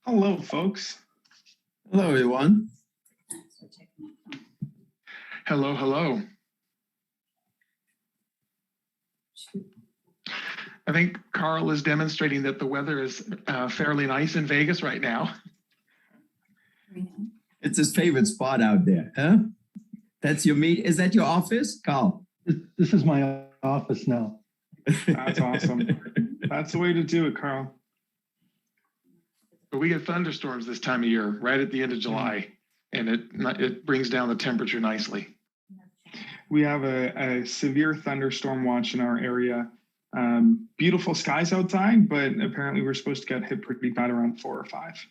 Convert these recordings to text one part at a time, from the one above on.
Hello, folks. Hello, everyone. Hello, hello. I think Carl is demonstrating that the weather is fairly nice in Vegas right now. It's his favorite spot out there, huh? That's your meet. Is that your office, Carl? This is my office now. That's awesome. That's the way to do it, Carl. But we get thunderstorms this time of year, right at the end of July, and it brings down the temperature nicely. We have a severe thunderstorm watch in our area. Beautiful skies outside, but apparently we're supposed to get hit pretty bad around 4 or 5.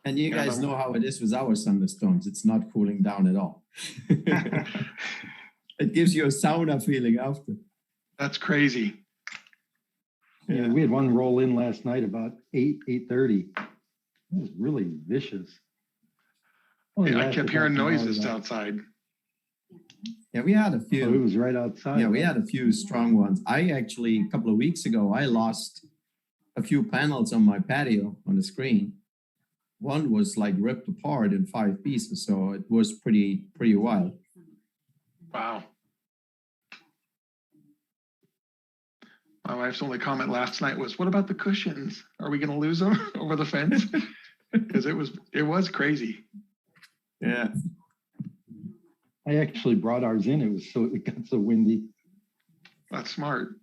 And you guys know how it is with our thunderstorms. It's not cooling down at all. It gives you a sauna feeling after. That's crazy. Yeah, we had one roll in last night about 8:30. It was really vicious. I kept hearing noises outside. Yeah, we had a few. Oh, it was right outside. Yeah, we had a few strong ones. I actually, a couple of weeks ago, I lost a few panels on my patio on the screen. One was like ripped apart in 5 pieces, so it was pretty wild. Wow. My wife's only comment last night was, "What about the cushions? Are we going to lose them over the fence?" Because it was crazy. Yeah. I actually brought ours in. It got so windy. That's smart.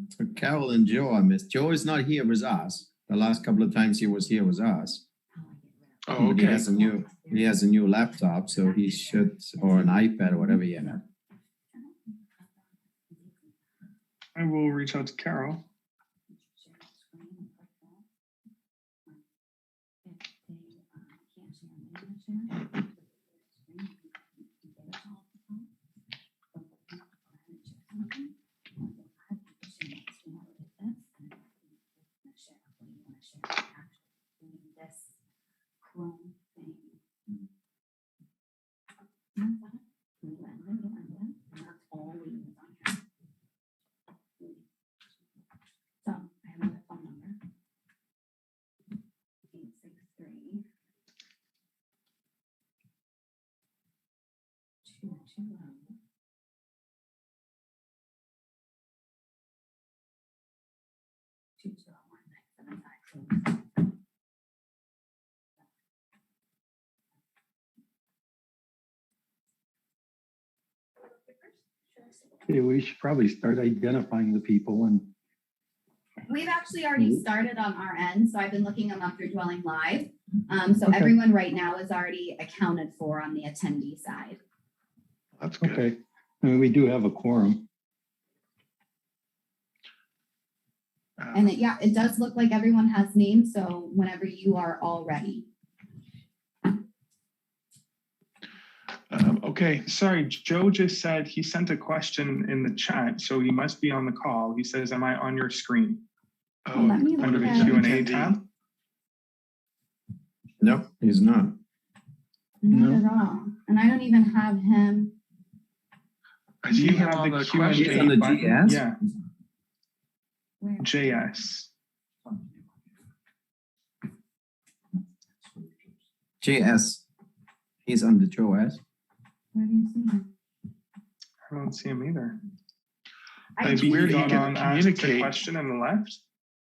So Carol and Joe, I missed. Joe is not here with us. The last couple of times he was here with us. Oh, okay. He has a new laptop, so he should, or an iPad or whatever he had. I will reach out to Carol. Yeah, we should probably start identifying the people. And we've actually already started on our end, so I've been looking them up through Dwelling Live. So Okay. everyone right now is already accounted for on the attendee side. That's good. okay, I mean, we do have a quorum. And it does look like everyone has names, so whenever you are all ready. Okay, sorry, Joe just said he sent a question in the chat, so he must be on the call. He says, "Am I on your screen?" Oh, let me Under look the at it. Q&A tab. No, he's not. Not No. at all. And I don't even have him. I see him on the Q&A question. He's on the button. GS? Yeah, Where? JS. JS. He's on the JOS. Where do you see him? I don't see him either. I Maybe do weird. see He him. can ask the communicate. question on the left.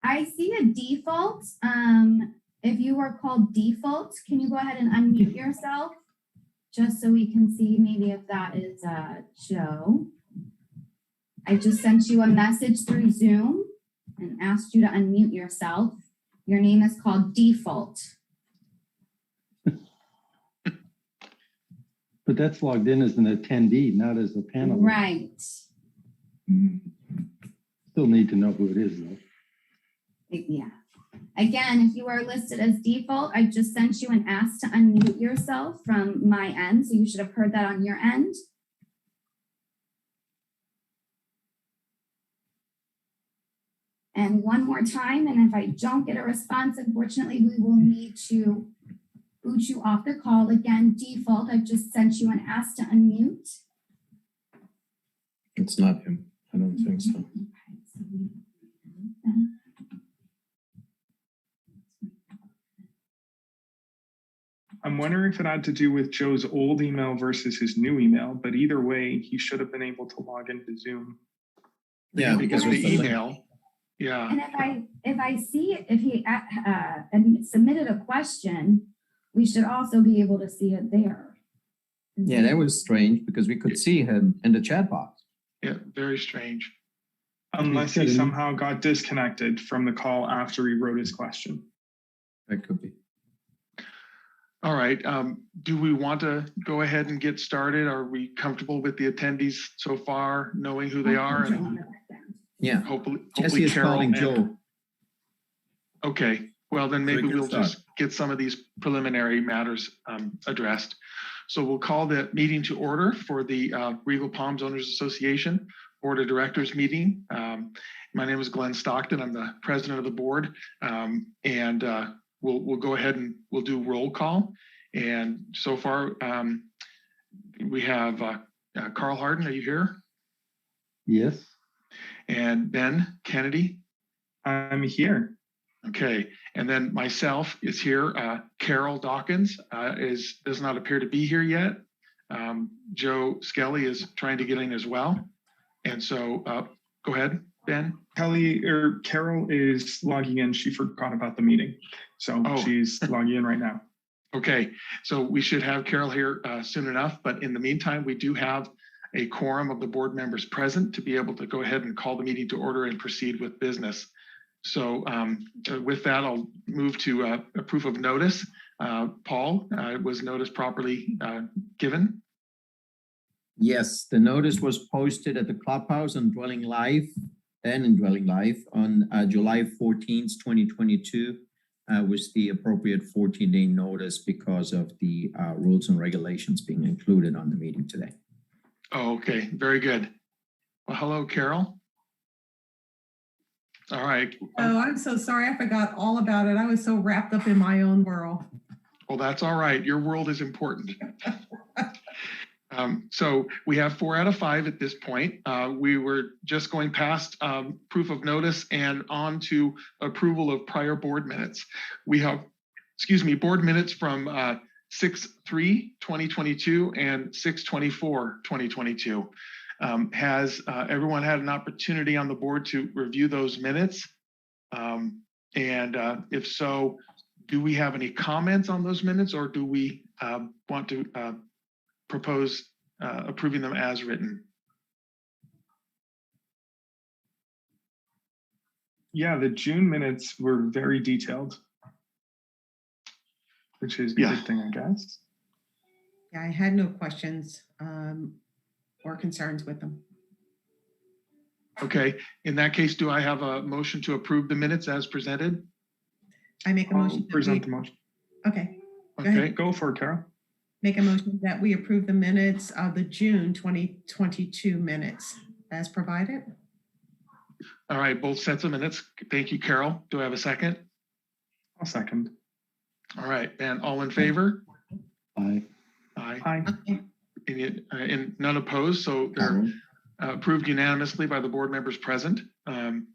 I see a default. If you are called default, can you go ahead and unmute yourself? Just so we can see maybe if that is Joe. I just sent you a message through Zoom and asked you to unmute yourself. Your name is called default. But that's logged in as an attendee, not as a panelist. Right. Still need to know who it is, though. Yeah. Again, if you are listed as default, I just sent you an ask to unmute yourself from my end. So you should have heard that on your end. And one more time, and if I don't get a response, unfortunately, we will need to boot you off the call. Again, default, I've just sent you an ask to unmute. It's not him. I don't think so. Okay, so we remove that. I'm wondering if it had to do with Joe's old email versus his new email, but either way, he should have been able to log into Zoom. Yeah, Because because the of the link. email, yeah. And if I see, if he submitted a question, we should also be able to see it there. Yeah, that was strange because we could see him in the chat box. Yeah, very strange. Unless said he in- somehow got disconnected from the call after he wrote his question. That could be. All right, do we want to go ahead and get started? Are we comfortable with the attendees so far, knowing who they are? And Yeah. hopefully Jesse is Carol calling and- Joe. Okay, well then So we maybe can we'll start. just get some of these preliminary matters addressed. So we'll call the meeting to order for the Regal Palms Owners Association Board of Directors meeting. My name is Glenn Stockton. I'm the president of the board. We'll go ahead and we'll do roll call. And so far, we have Carl Harden. Are you here? Yes. And Ben Kennedy. I'm here. Okay, and then myself is here. Carol Dawkins does not appear to be here yet. Joe Skelly is trying to get in as well. And so go ahead, Ben. Carol is logging in. She forgot about the meeting. So Oh. she's logging in right now. Okay, so we should have Carol here soon enough. But in the meantime, we do have a quorum of the board members present to be able to go ahead and call the meeting to order and proceed with business. So with that, I'll move to a proof of notice. Paul, was notice properly given? Yes, the notice was posted at the clubhouse on Dwelling Live and in Dwelling Live on July 14th, 2022 was the appropriate 14-day notice because of the rules and regulations being included on the meeting today. Oh, okay, very good. Well, hello, Carol. All right. Oh, I'm so sorry. I forgot all about it. I was so wrapped up in my own world. Well, that's all right. Your world is important. So we have 4 out of 5 at this point. We were just going past proof of notice and on to approval of prior board minutes. We have, board minutes from 6/3/2022 and 6/24/2022. Has everyone had an opportunity on the board to review those minutes? If so, do we have any comments on those minutes, or do we want to propose approving them as written? Yeah, the June minutes were very detailed, which is a good thing, I guess. Yeah, I had no questions or concerns with them. Okay, in that case, do I have a motion to approve the minutes as presented? I make a I'll motion. present the motion. Okay, ahead. Okay, Go for it, Carol. make a motion that we approve the minutes of the June 2022 minutes as provided. all right, both sets of minutes. Thank you, Carol. Do I have a second? I'll second. All right, and all in favor? Aye. Aye. Aye. Okay. And none opposed, so they're approved unanimously by the board members present. In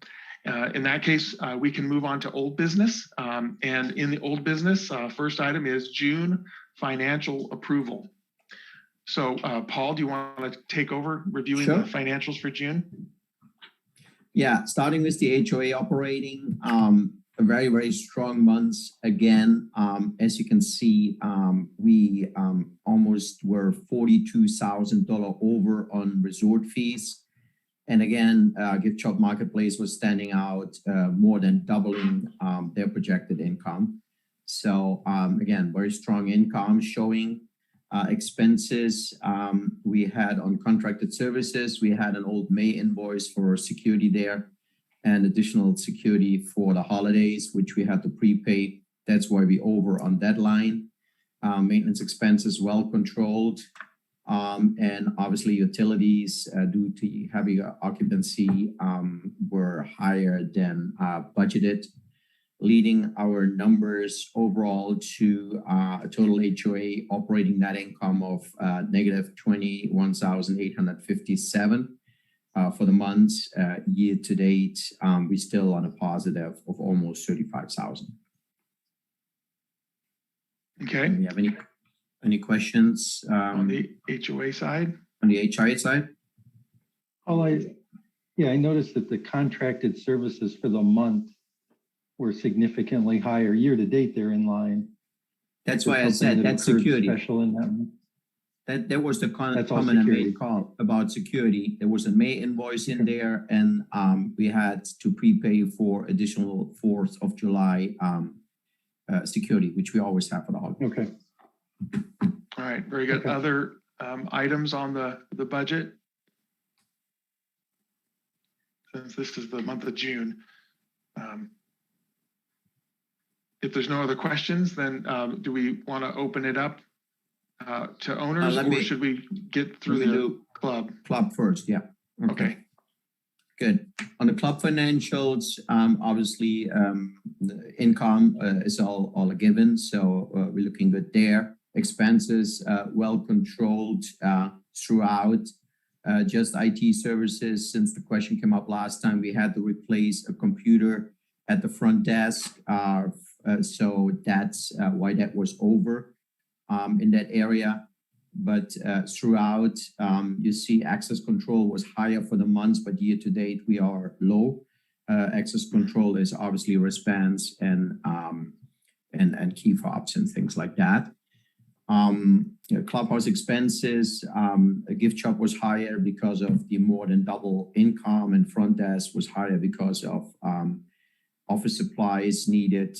that case, we can move on to old business. And in the old business, first item is June financial approval. So Paul, do you want to take over reviewing Sure. the financials for June? Yeah, starting with the HOA operating, a very, very strong months again. As you can see, we almost were $42,000 over on resort fees. And again, Gift Shop Marketplace was standing out, more than doubling their projected income. So again, very strong income showing. Expenses we had on contracted services. We had an old May invoice for security there and additional security for the holidays, which we had to prepay. That's why we over on that line. Maintenance expenses well controlled. And obviously utilities due to heavy occupancy were higher than budgeted, leading our numbers overall to a total HOA operating net income of negative $21,857. for the months. Year to date, we're still on a positive of almost 35,000. Okay, Do you have any questions on the HOA side? on the HIA side? I noticed that the contracted services for the month were significantly higher. Year to date, they're in line. That's Is why I something said that that's occurred security. Special in that month? That was the That's all comment I security. made call about security. There was a May invoice in there, and we had to prepay for additional 4th of July security, which we always have for the holiday. Okay. All right, very good. Okay. Other items on the budget? Since this is the month of June. If there's no other questions, then do we want to open it up to owners, or should we get through let me the do club? Club first, yeah. Okay. Good. On the club financials, obviously, the income is all a given, so we're looking good there. Expenses well controlled throughout. Just IT services, since the question came up last time, we had to replace a computer at the front desk. So that's why that was over in that area. But throughout, you see access control was higher for the months, but year to date, we are low. Access control is obviously response and key fobs and things like that. Clubhouse expenses, a gift shop was higher because of the more than double income, and front desk was higher because of office supplies needed,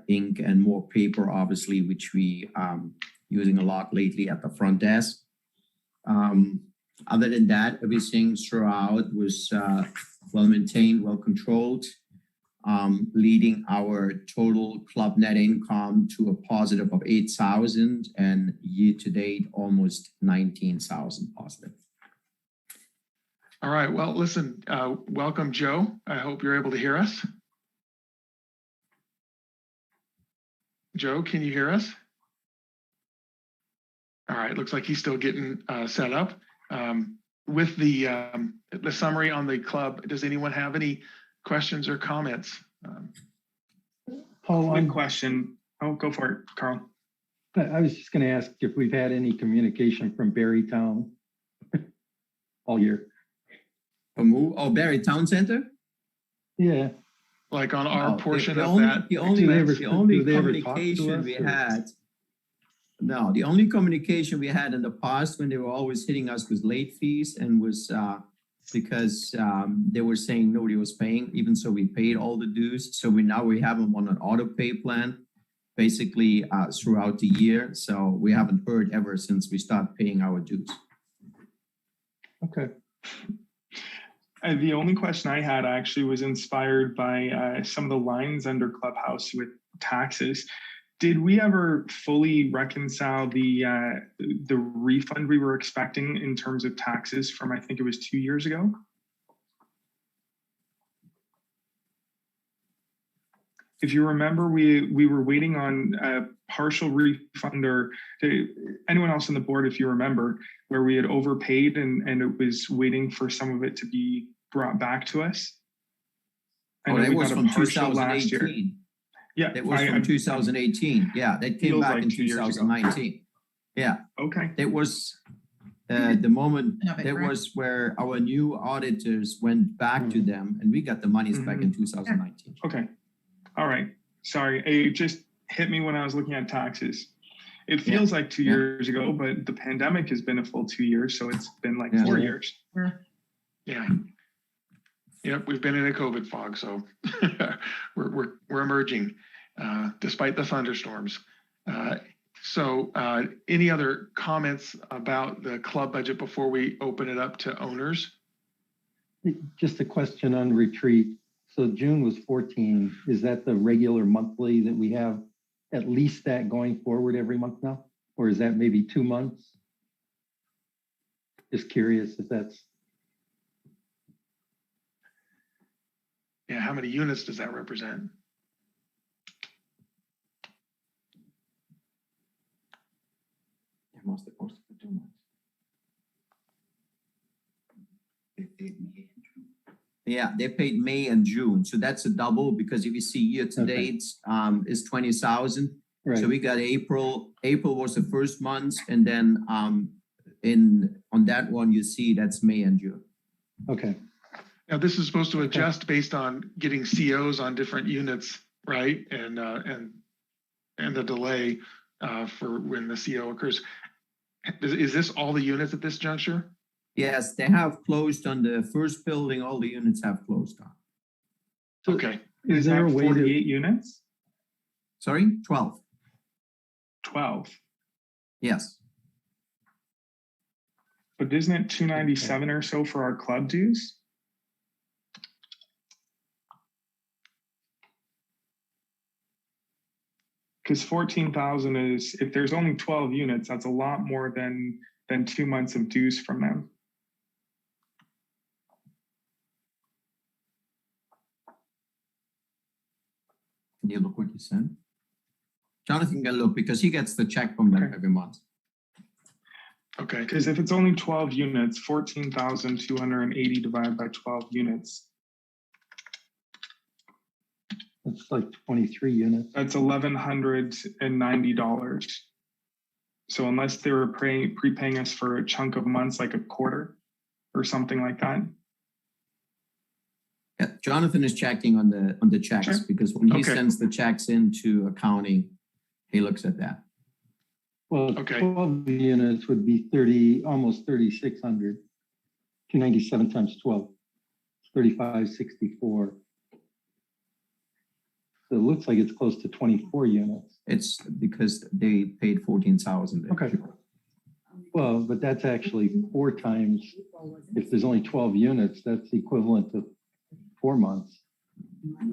ink and more paper, obviously, which we using a lot lately at the front desk. Other than that, everything throughout was well maintained, well controlled, leading our total club net income to a positive of 8,000, and year to date almost 19,000 positive. All right, well, listen, welcome, Joe. I hope you're able to hear us. Joe, can you hear us? All right, looks like he's still getting set up. With the summary on the club, does anyone have any questions or comments? Quick question. Oh, go for it, Carl. I was just going to ask if we've had any communication from Berrytown all year. From who? Oh, Barry Town Center? Yeah. Like on our No, portion the of only, that? The only Do they ever communication talk to we us, or? had, no, the only communication we had in the past when they were always hitting us with late fees and was because they were saying nobody was paying, even so we paid all the dues. So we have them on an auto pay plan, basically throughout the year. So we haven't heard ever since we started paying our dues. Okay. The only question I had actually was inspired by some of the lines under Clubhouse with taxes. Did we ever fully reconcile the refund we were expecting in terms of taxes from, I think it was 2 years ago? If you remember, we were waiting on a partial refund, or anyone else on the board, if you remember, where we had overpaid and it was waiting for some of it to be brought back to us. Oh, that was from 2018. Yeah, that was from 2018. Yeah, that came back like in 2019. Yeah. Okay. That was the moment. Of it, That right? was where our new auditors went back to them, and we got the monies back in 2019. Okay. All right. Sorry, it just hit me when I was looking at taxes. It feels like 2 years ago, but the pandemic has been a full 2 years, so it's been like 4 years. Yeah. Yep, we've been in a COVID fog, so we're emerging despite the thunderstorms. So any other comments about the club budget before we open it up to owners? Just a question on retreat. So June was 14. Is that the regular monthly that we have at least that going forward every month now? Or is that maybe 2 months? Just curious if that's. Yeah, how many units does that represent? It must have posted for 2 months. Yeah, they paid May and June, so that's a double, because if you see year to Okay. date, is 20,000. So Right, we got April was the first month, and then, on that one, you see that's May and June. okay, Now, this is supposed to Okay. adjust based on getting COs on different units, right? And the delay for when the CO occurs. Is this all the units at this juncture? Yes, they have closed on the first building, all the units have closed on. So- Okay, is there a that way to, 48 units? Sorry, 12, 12. yes. But isn't it 297 or so for our club dues? Because 14,000 is, if there's only 12 units, that's a lot more than 2 months of dues from them. Can you look what you sent? Jonathan can look, because he gets the check from them Okay. every month. okay. Because if it's only 12 units, 14,280 divided by 12 units, it's like 23 units. that's $1,190. So unless they were prepaying us for a chunk of months, like a quarter or something like that. Yeah, Jonathan is checking on the checks, Sure. because when he Okay. sends the checks into accounting, he looks at that. Well, Okay. 12 units would be 30, almost 3,600. 297 times 12, 3,564. So it looks like it's close to 24 units. It's because they paid 14,000. Okay. Well, but that's actually 4 times, if there's only 12 units, that's equivalent to 4 months.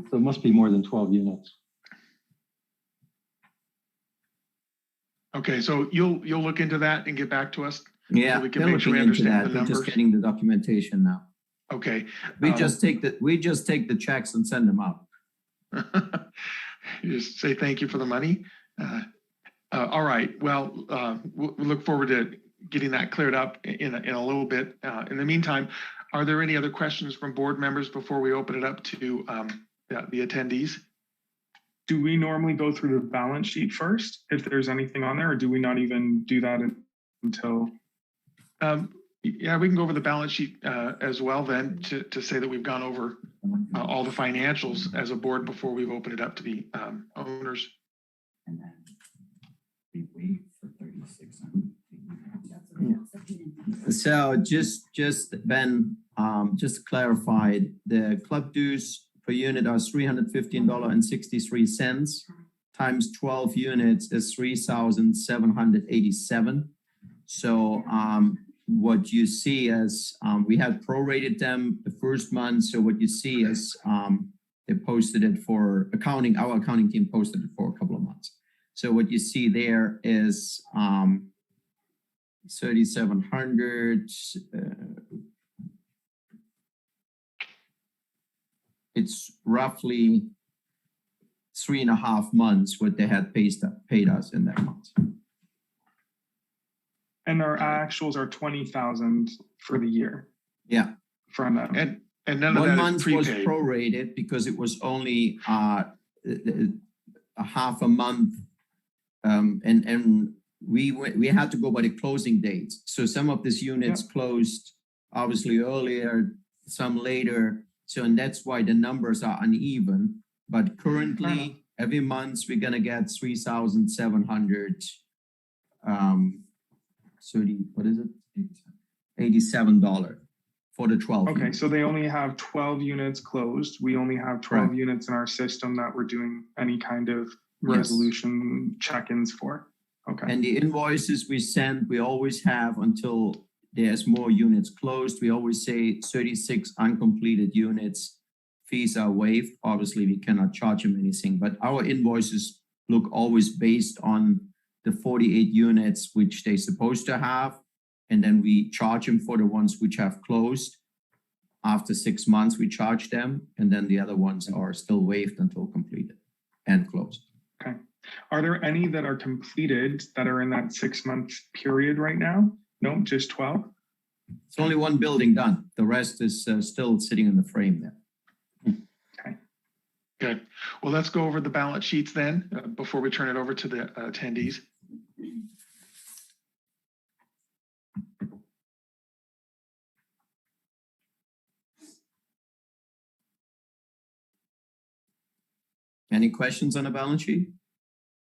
So it must be more than 12 units. Okay, so you'll look into that and get back to us? Yeah, we can they're make sure we looking into understand that. the We're just numbers. getting the documentation now. Okay. We just take the checks and send them out. You just say thank you for the money. All right, well, we'll look forward to getting that cleared up in a little bit. In the meantime, are there any other questions from board members before we open it up to the attendees? Do we normally go through the balance sheet first if there's anything on there, or do we not even do that until? Yeah, we can go over the balance sheet as well then to say that we've gone over all the financials as a board before we've opened it up to the owners. And then we wait for 36. So just Ben, just clarified, the club dues per unit are $315.63 times 12 units is 3,787. So what you see as we had prorated them the first month. So what you see is they posted it for accounting. Our accounting team posted it for a couple of months. So what you see there is 3,700. It's roughly 3.5 months what they had paid us in that month. And our actuals are 20,000 for the year. Yeah. From them. And none of One that is month was prepaid. prorated because it was only a half a month, and we had to go by the closing dates. So some of these units closed obviously earlier, some later. So and that's why the numbers are uneven. But currently, every month we're gonna get 3,700. 87 for the 12. Okay, units. so they only have 12 units closed. We only have 12 Correct. units in our system that we're doing any kind of Yes. resolution check-ins for. Okay. And the invoices we send, we always have until there's more units closed. We always say 36 uncompleted units, fees are waived. Obviously, we cannot charge them anything, but our invoices look always based on the 48 units which they're supposed to have. And then we charge them for the ones which have closed. After 6 months, we charge them, and then the other ones are still waived until completed and closed. Okay. Are there any that are completed that are in that 6 month period right now? No, just 12? It's only one building done. The rest is still sitting in the frame there. Good. Well, let's go over the balance sheets then, before we turn it over to the attendees. Any questions on the balance sheet?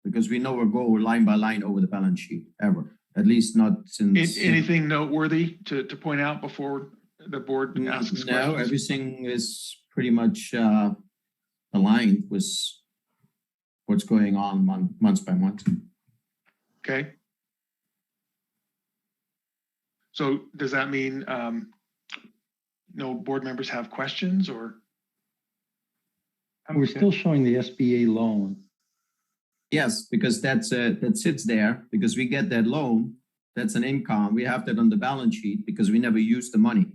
Because we never go line by line over the balance sheet, ever. At least not since. Anything noteworthy to point out before the board asks No, questions? everything is pretty much aligned with what's going on month by month. Okay. So does that mean no board members have questions, or? We're still showing the SBA loan. Yes, because that sits there because we get that loan. That's an income. We have that on the balance sheet because we never use the money.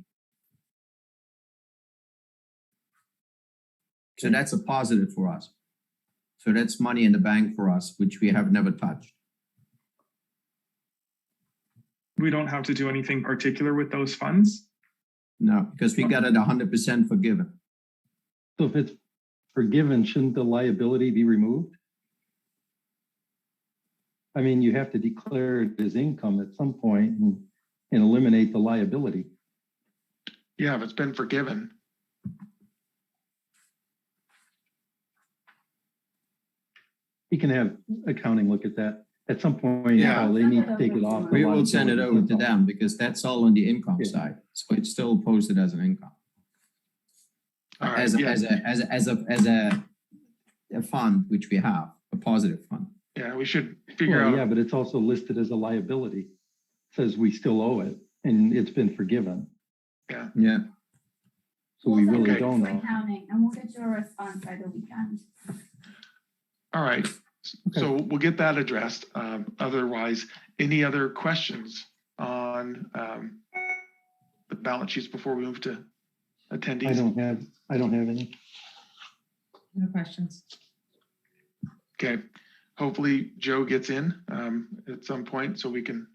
So that's a positive for us. So that's money in the bank for us, which we have never touched. We don't have to do anything particular with those funds? No, because we got it 100% forgiven. So if it's forgiven, shouldn't the liability be removed? I mean, you have to declare it as income at some point and eliminate the liability. Yeah, if it's been forgiven. You can have accounting look at that. At some point, Yeah. they need to take it off. the We will send it liability. over to them because that's all on the income Yeah. side. So it's still posted as an income. All right, As yeah. a fund, which we have, a positive fund. Yeah, we should figure Well, out. yeah, but it's also listed as a liability. Says we still owe it and it's been forgiven. Yeah. Yeah. So we We'll send really it don't to know. accounting, and we'll get you a response by the weekend. All right. So we'll get that addressed. Otherwise, any other questions on the balance sheets before we move to attendees? I don't have any. No questions. Okay. Hopefully Joe gets in at some point so we can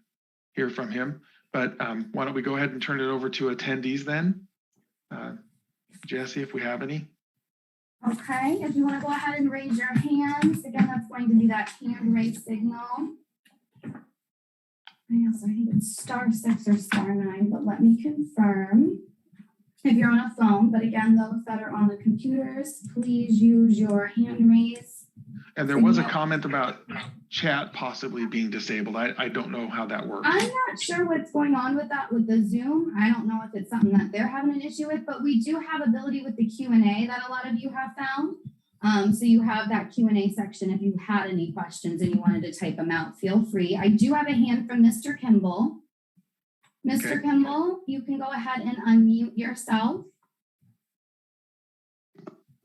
hear from him. But why don't we go ahead and turn it over to attendees then? Jesse, if we have any. Okay, if you want to go ahead and raise your hands, again, that's going to be that hand raise signal. I also think it's *6 or *9, but let me confirm. If you're on a phone, but again, those that are on the computers, please use your hand raise. And there was a comment about chat possibly being disabled. I don't know how that works. I'm not sure what's going on with that with the Zoom. I don't know if it's something that they're having an issue with, but we do have ability with the Q&A that a lot of you have found. So you have that Q&A section. If you had any questions and you wanted to type them out, feel free. I do have a hand from Mr. Kimball. Mr. Okay. Kimball, you can go ahead and unmute yourself.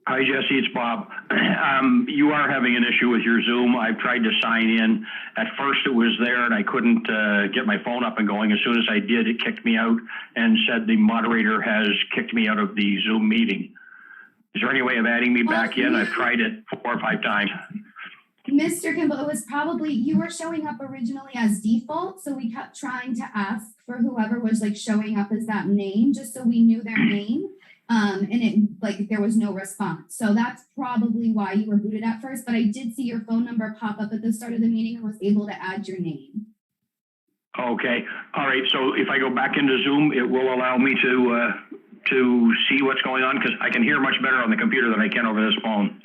Hi, Jesse, it's Bob. You are having an issue with your Zoom. I've tried to sign in. At first it was there and I couldn't get my phone up and going. As soon as I did, it kicked me out and said the moderator has kicked me out of the Zoom meeting. Is there any way of adding me back in? I've tried it 4 or 5 times. Mr. Kimball, it was probably, you were showing up originally as default, so we kept trying to ask for whoever was like showing up as that name, just so we knew their name. And it like there was no response. So that's probably why you were booted at first, but I did see your phone number pop up at the start of the meeting and was able to add your name. Okay, all right, so if I go back into Zoom, it will allow me to see what's going on because I can hear much better on the computer than I can over this phone.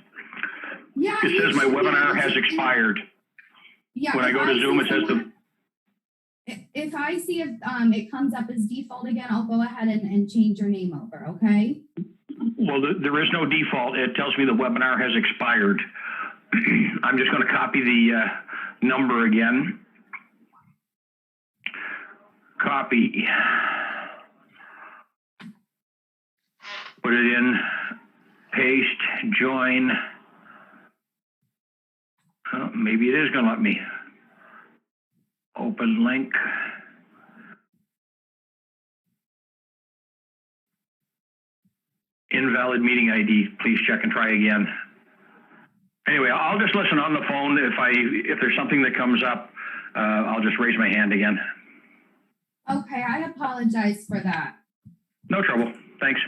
Yeah. It says my webinar has expired. Yeah. When I go to Zoom, it says if I see if it comes up as default again, I'll go ahead and change your name over, okay? Well, there is no default. It tells me the webinar has expired. I'm just going to copy the number again. Copy. Put it in. Paste. Join. Maybe it is going to let me. Open link. Invalid meeting ID. Please check and try again. Anyway, I'll just listen on the phone. If there's something that comes up, I'll just raise my hand again. Okay, I apologize for that. No trouble. Thanks.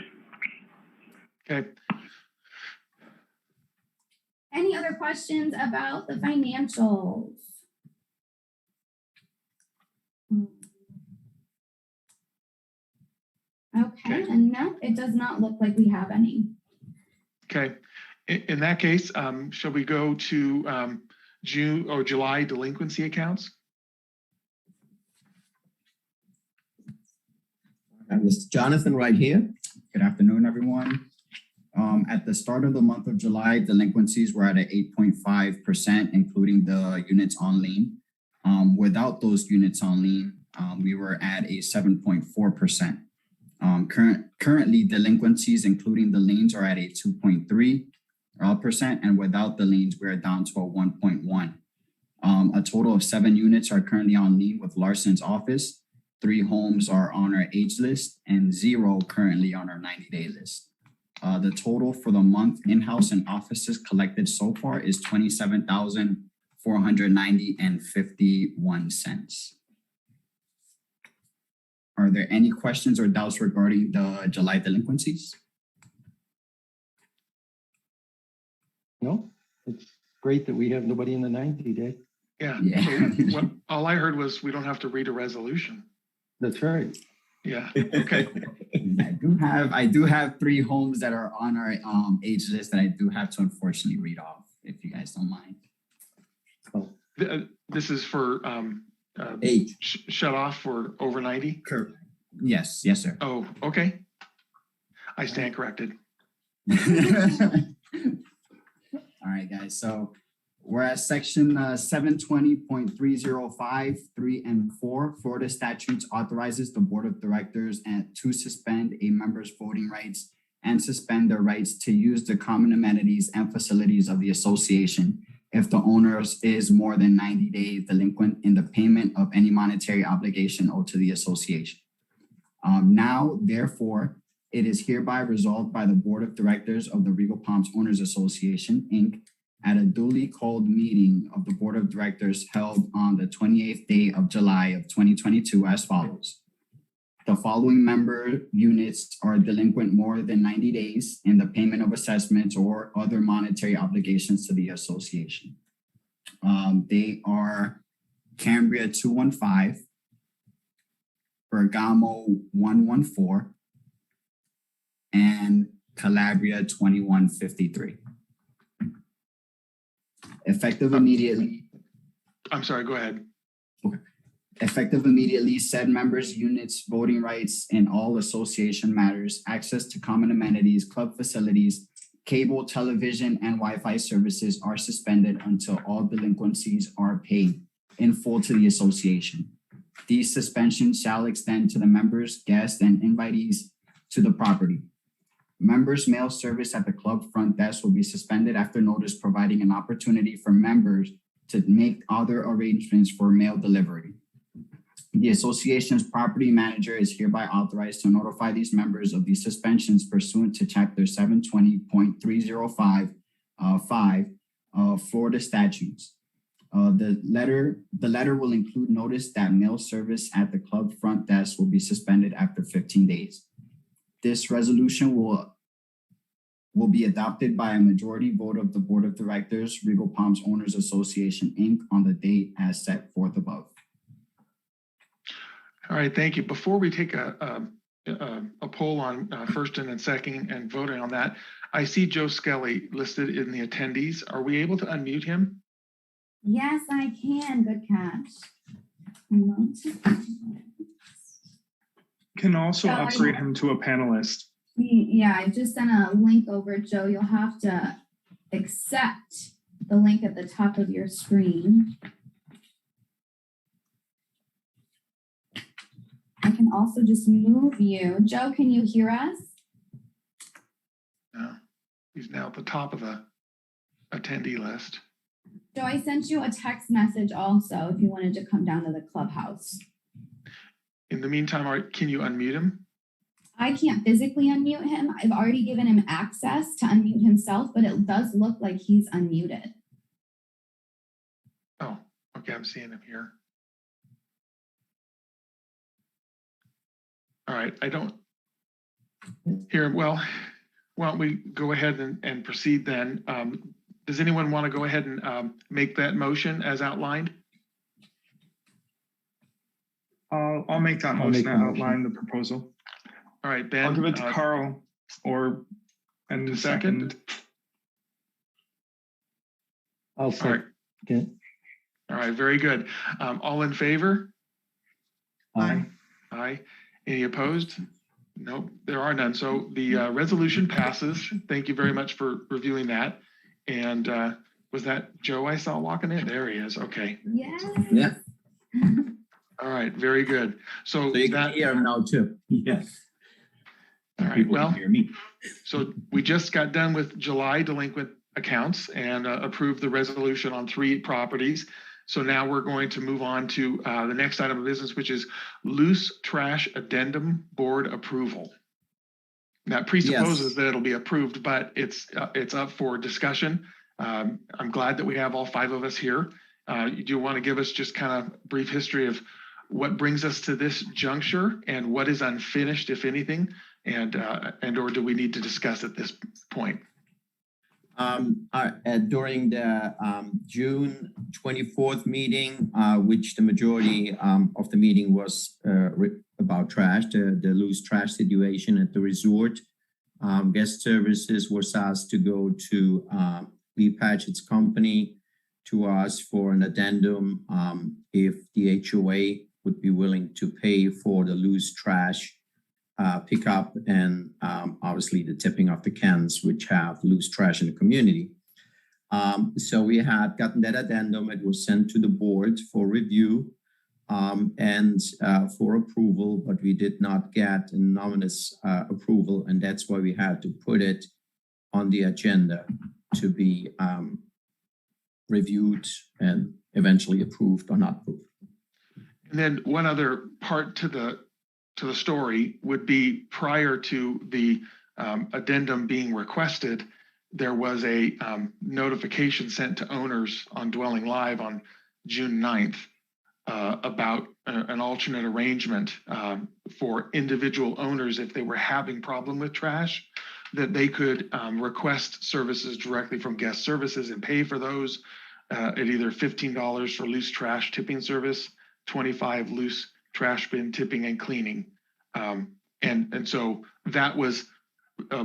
Okay, Any other questions about the financials? Okay, Okay. and no, it does not look like we have any. okay. In that case, shall we go to June or July delinquency accounts? Mr. Jonathan right here. Good afternoon, everyone. At the start of the month of July, delinquencies were at an 8.5%, including the units on lien. Without those units on lien, we were at a 7.4%. Currently, delinquencies, including the liens, are at a 2.3%, and without the liens, we're down to a 1.1. A total of 7 units are currently on lien with Larson's office. 3 homes are on our age list and 0 currently on our 90-day list. The total for the month in-house and offices collected so far is $27,490.51. Are there any questions or doubts regarding the July delinquencies? No, it's great that we have nobody in the 90-day. Yeah. Yeah. So all I heard was we don't have to read a resolution. That's right. Yeah, okay. I do have 3 homes that are on our age list that I do have to unfortunately read off, if you guys don't mind. This is for 8. shut off for over 90? Yes, sir. Oh, okay. I stand corrected. All right, guys. So we're at section 720.305, 3 and 4. Florida statutes authorizes the board of directors to suspend a member's voting rights and suspend their rights to use the common amenities and facilities of the association if the owner is more than 90 days delinquent in the payment of any monetary obligation owed to the association. Now, therefore, it is hereby resolved by the board of directors of the Regal Palms Owners Association, Inc., at a duly called meeting of the board of directors held on the 28th day of July of 2022 as follows. The following member units are delinquent more than 90 days in the payment of assessments or other monetary obligations to the association. They are Cambria 215, Bergamo 114, and Calabria 2153. Effective immediately. I'm sorry, go ahead. Effective immediately, said members' units, voting rights in all association matters, access to common amenities, club facilities, cable, television, and Wi-Fi services are suspended until all delinquencies are paid in full to the association. These suspensions shall extend to the members, guests, and invitees to the property. Members' mail service at the club front desk will be suspended after notice, providing an opportunity for members to make other arrangements for mail delivery. The association's property manager is hereby authorized to notify these members of these suspensions pursuant to Chapter 720.305 Florida statutes. The letter will include notice that mail service at the club front desk will be suspended after 15 days. This resolution will be adopted by a majority vote of the board of directors, Regal Palms Owners Association, Inc., on the date as set forth above. All right, thank you. Before we take a poll on first and then second and voting on that, I see Joe Skelly listed in the attendees. Are we able to unmute him? Yes, I can. Good catch. Can also Yeah, upgrade him to a panelist. Yeah, I just sent a link over, Joe. You'll have to accept the link at the top of your screen. I can also just move you. Joe, can you hear us? No, he's now at the top of the attendee list. Joe, I sent you a text message also if you wanted to come down to the clubhouse. In the meantime, can you unmute him? I can't physically unmute him. I've already given him access to unmute himself, but it does look like he's unmuted. Oh, okay, I'm seeing him here. All right, I don't hear, well, why don't we go ahead and proceed then? Does anyone want to go ahead and make that motion as outlined? I'll make that I'll motion make to the motion. outline the proposal. All right, Ben. I'll give it to Carl and the second. I'll All right, second. all right, very good. All in favor? Aye. Aye. Any opposed? No, there are none. So the resolution passes. Thank you very much for reviewing that. And was that Joe I saw walking in? There he is. Okay. Yes. Yeah. All right, very good. So So you can that, hear him now too. Yes. all right, People well, can hear me. so we just got done with July delinquent accounts and approved the resolution on 3 properties. So now we're going to move on to the next item of business, which is loose trash addendum board approval. That presupposes Yes. that it'll be approved, but it's up for discussion. I'm glad that we have all 5 of us here. You do want to give us just kind of brief history of what brings us to this juncture and what is unfinished, if anything, and or do we need to discuss at this point? During the June 24th meeting, which the majority of the meeting was about trash, the loose trash situation at the resort, guest services was asked to go to Lee Patchett's company to ask for an addendum if the HOA would be willing to pay for the loose trash pickup and obviously the tipping of the cans which have loose trash in the community. So we had gotten that addendum. It was sent to the board for review and for approval, but we did not get unanimous approval, and that's why we had to put it on the agenda to be reviewed and eventually approved or not approved. And then one other part to the story would be prior to the addendum being requested, there was a notification sent to owners on Dwelling Live on June 9th about an alternate arrangement for individual owners if they were having problem with trash, that they could request services directly from guest services and pay for those at either $15 for loose trash tipping service, $25 loose trash bin tipping and cleaning. And so that was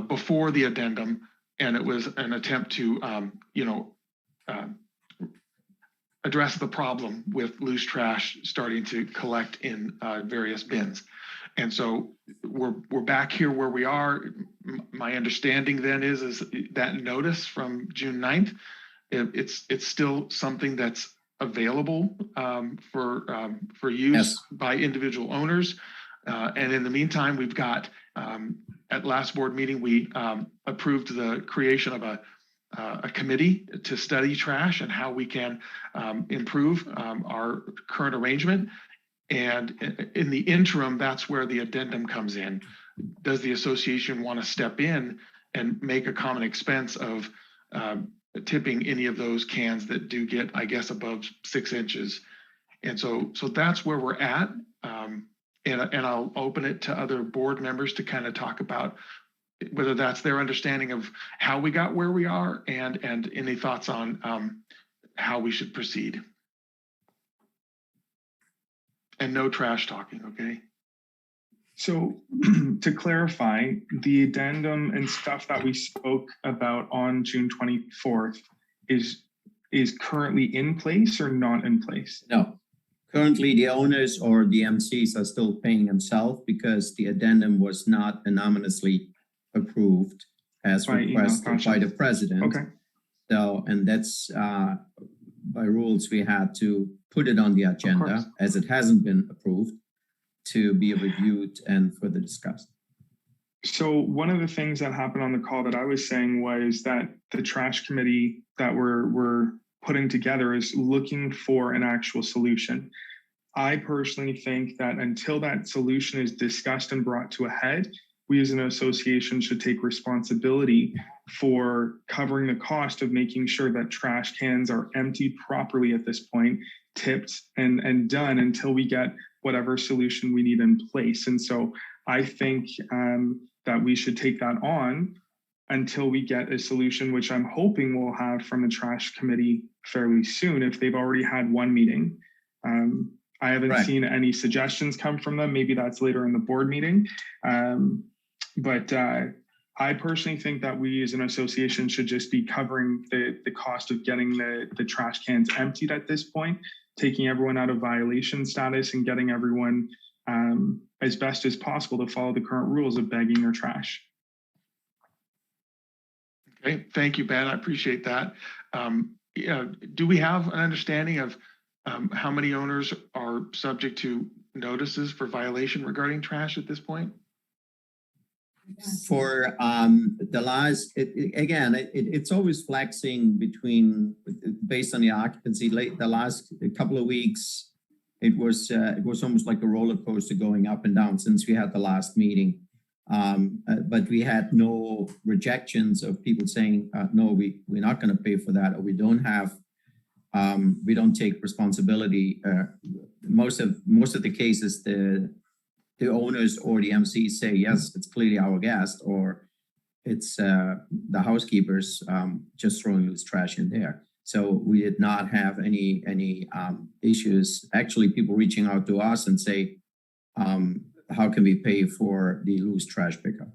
before the addendum, and it was an attempt to, address the problem with loose trash starting to collect in various bins. And so we're back here where we are. My understanding then is that notice from June 9th, it's still something that's available for use Yes. by individual owners. And in the meantime, we've got, at last board meeting, we approved the creation of a committee to study trash and how we can improve our current arrangement. And in the interim, that's where the addendum comes in. Does the association want to step in and make a common expense of tipping any of those cans that do get, I guess, above 6 inches? And so that's where we're at. And I'll open it to other board members to kind of talk about whether that's their understanding of how we got where we are and any thoughts on how we should proceed. And no trash talking, okay? So to clarify, the addendum and stuff that we spoke about on June 24th is currently in place or not in place? No. Currently, the owners or the MCs are still paying themselves because the addendum was not anonymously approved as By email, requested by the president. Okay. So, and that's by rules, we had to put it on the agenda as it hasn't been approved to be reviewed and further discussed. So one of the things that happened on the call that I was saying was that the trash committee that we're putting together is looking for an actual solution. I personally think that until that solution is discussed and brought to a head, we as an association should take responsibility for covering the cost of making sure that trash cans are emptied properly at this point, tipped and done until we get whatever solution we need in place. And so I think that we should take that on until we get a solution, which I'm hoping we'll have from the trash committee fairly soon, if they've already had one meeting. I haven't Right. seen any suggestions come from them. Maybe that's later in the board meeting. But I personally think that we as an association should just be covering the cost of getting the trash cans emptied at this point, taking everyone out of violation status and getting everyone as best as possible to follow the current rules of bagging their trash. Okay, thank you, Ben. I appreciate that. Yeah, do we have an understanding of how many owners are subject to notices for violation regarding trash at this point? For the last, it's always flexing between, based on the occupancy. The last couple of weeks, it was almost like a roller coaster going up and down since we had the last meeting. But we had no rejections of people saying, no, we're not going to pay for that, or we don't take responsibility. Most of the cases, the owners or the MCs say, yes, it's clearly our guest, or it's the housekeepers just throwing loose trash in there. So we did not have any issues. Actually, people reaching out to us and say, how can we pay for the loose trash pickup?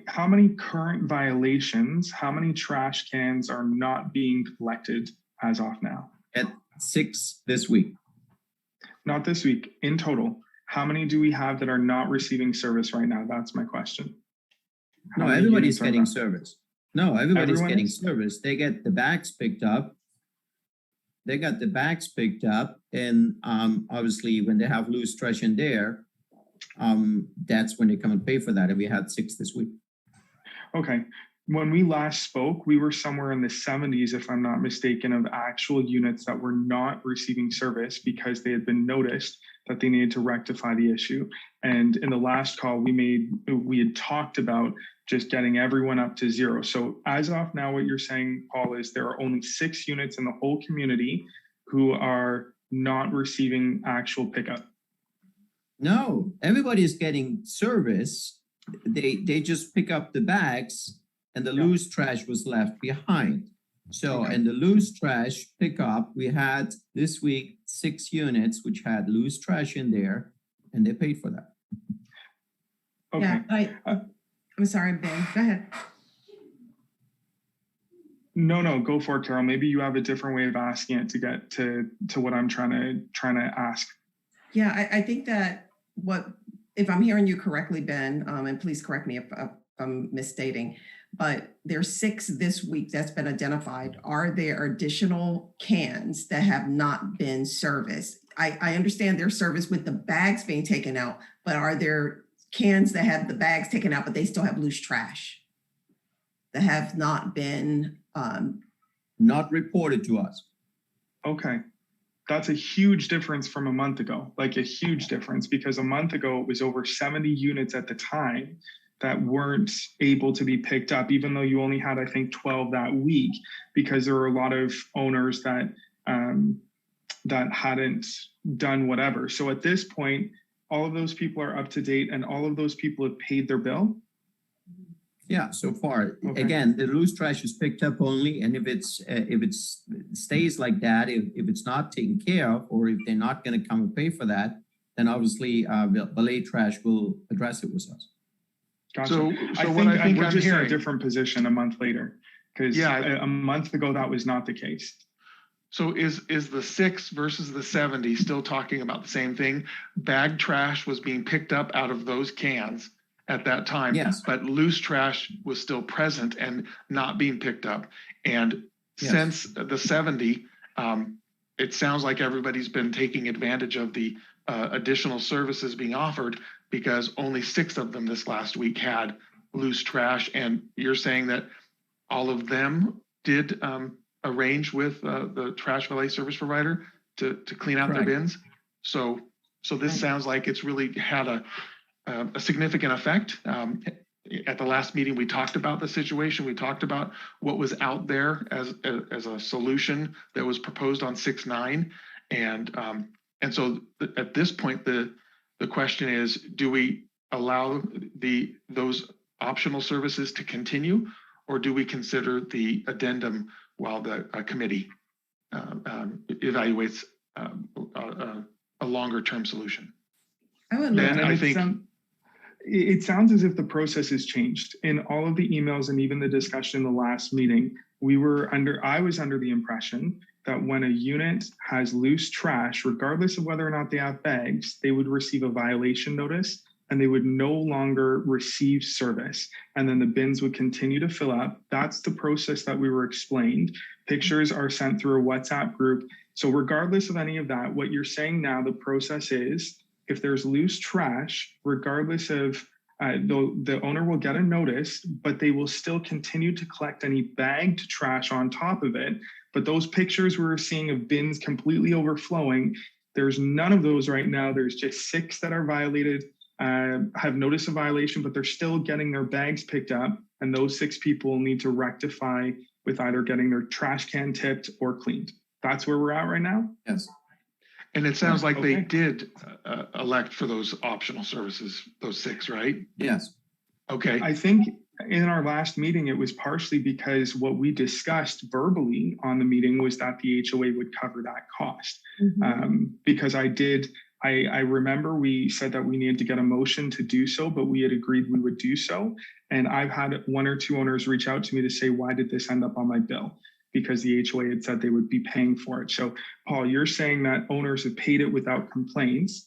How many current violations, how many trash cans are not being collected as of now? At 6 this week. Not this week, in total. How many do we have that are not receiving service right now? That's my question. No, everybody's getting service. No, everybody's getting service. They get the bags picked up. And obviously when they have loose trash in there, that's when they come and pay for that. And we had 6 this week. Okay. When we last spoke, we were somewhere in the 70s, if I'm not mistaken, of actual units that were not receiving service because they had been noticed that they needed to rectify the issue. And in the last call we had talked about just getting everyone up to 0. So as of now, what you're saying, Paul, is there are only 6 units in the whole community who are not receiving actual pickup. No, everybody's getting service. They just pick up the bags and the loose trash was left behind. So, and the loose trash pickup, we had this week 6 units which had loose trash in there, and they paid for that. Okay. Yeah, I'm sorry, Ben. Go ahead. No, go for it, Carol. Maybe you have a different way of asking it to get to what I'm trying to ask. Yeah, I think that if I'm hearing you correctly, Ben, and please correct me if I'm misstating, but there's 6 this week that's been identified. Are there additional cans that have not been serviced? I understand their service with the bags being taken out, but are there cans that have the bags taken out, but they still have loose trash that have not been not reported to us? Okay. That's a huge difference from a month ago, like a huge difference, because a month ago it was over 70 units at the time that weren't able to be picked up, even though you only had, I think, 12 that week, because there were a lot of owners that that hadn't done whatever. So at this point, all of those people are up to date and all of those people have paid their bill? Yeah, so far. Okay. Again, the loose trash is picked up only, and if it stays like that, if it's not taken care of, or if they're not going to come and pay for that, then obviously Ballet Trash will address it with us. Gotcha. So I what I think we're I'm just in hearing, a different position a month later, because a month ago that was not the case. so is the 6 versus the 70 still talking about the same thing? Bag trash was being picked up out of those cans at that time, yes, but loose trash was still present and not being picked up. And yes, since the 70, it sounds like everybody's been taking advantage of the additional services being offered, because only 6 of them this last week had loose trash. And you're saying that all of them did arrange with the trash valet service provider to clean out their bins. So this sounds like it's really had a significant effect. At the last meeting, we talked about the situation. We talked about what was out there as a solution that was proposed on 6/9, and And so at this point, the question is, do we allow those optional services to continue, or do we consider the addendum while the committee evaluates a longer term solution? I would Ben, love I it think it sounds as if the process has changed. In all of the emails and even the discussion in the last meeting, I was under the impression that when a unit has loose trash, regardless of whether or not they have bags, they would receive a violation notice and they would no longer receive service. And then the bins would continue to fill up. That's the process that we were explained. Pictures are sent through a WhatsApp group. So regardless of any of that, what you're saying now, the process is, if there's loose trash, regardless of the owner will get a notice, but they will still continue to collect any bagged trash on top of it. But those pictures we were seeing of bins completely overflowing, there's none of those right now. There's just 6 that are violated, have notice of violation, but they're still getting their bags picked up. And those 6 people need to rectify with either getting their trash can tipped or cleaned. That's where we're at right now? Yes. and it sounds like they Okay. did elect for those optional services, those 6, right? Yes. Okay. I think in our last meeting, it was partially because what we discussed verbally on the meeting was that the HOA would cover that cost. Because I remember we said that we needed to get a motion to do so, but we had agreed we would do so. And I've had 1 or 2 owners reach out to me to say, why did this end up on my bill? Because the HOA had said they would be paying for it. So Paul, you're saying that owners have paid it without complaints,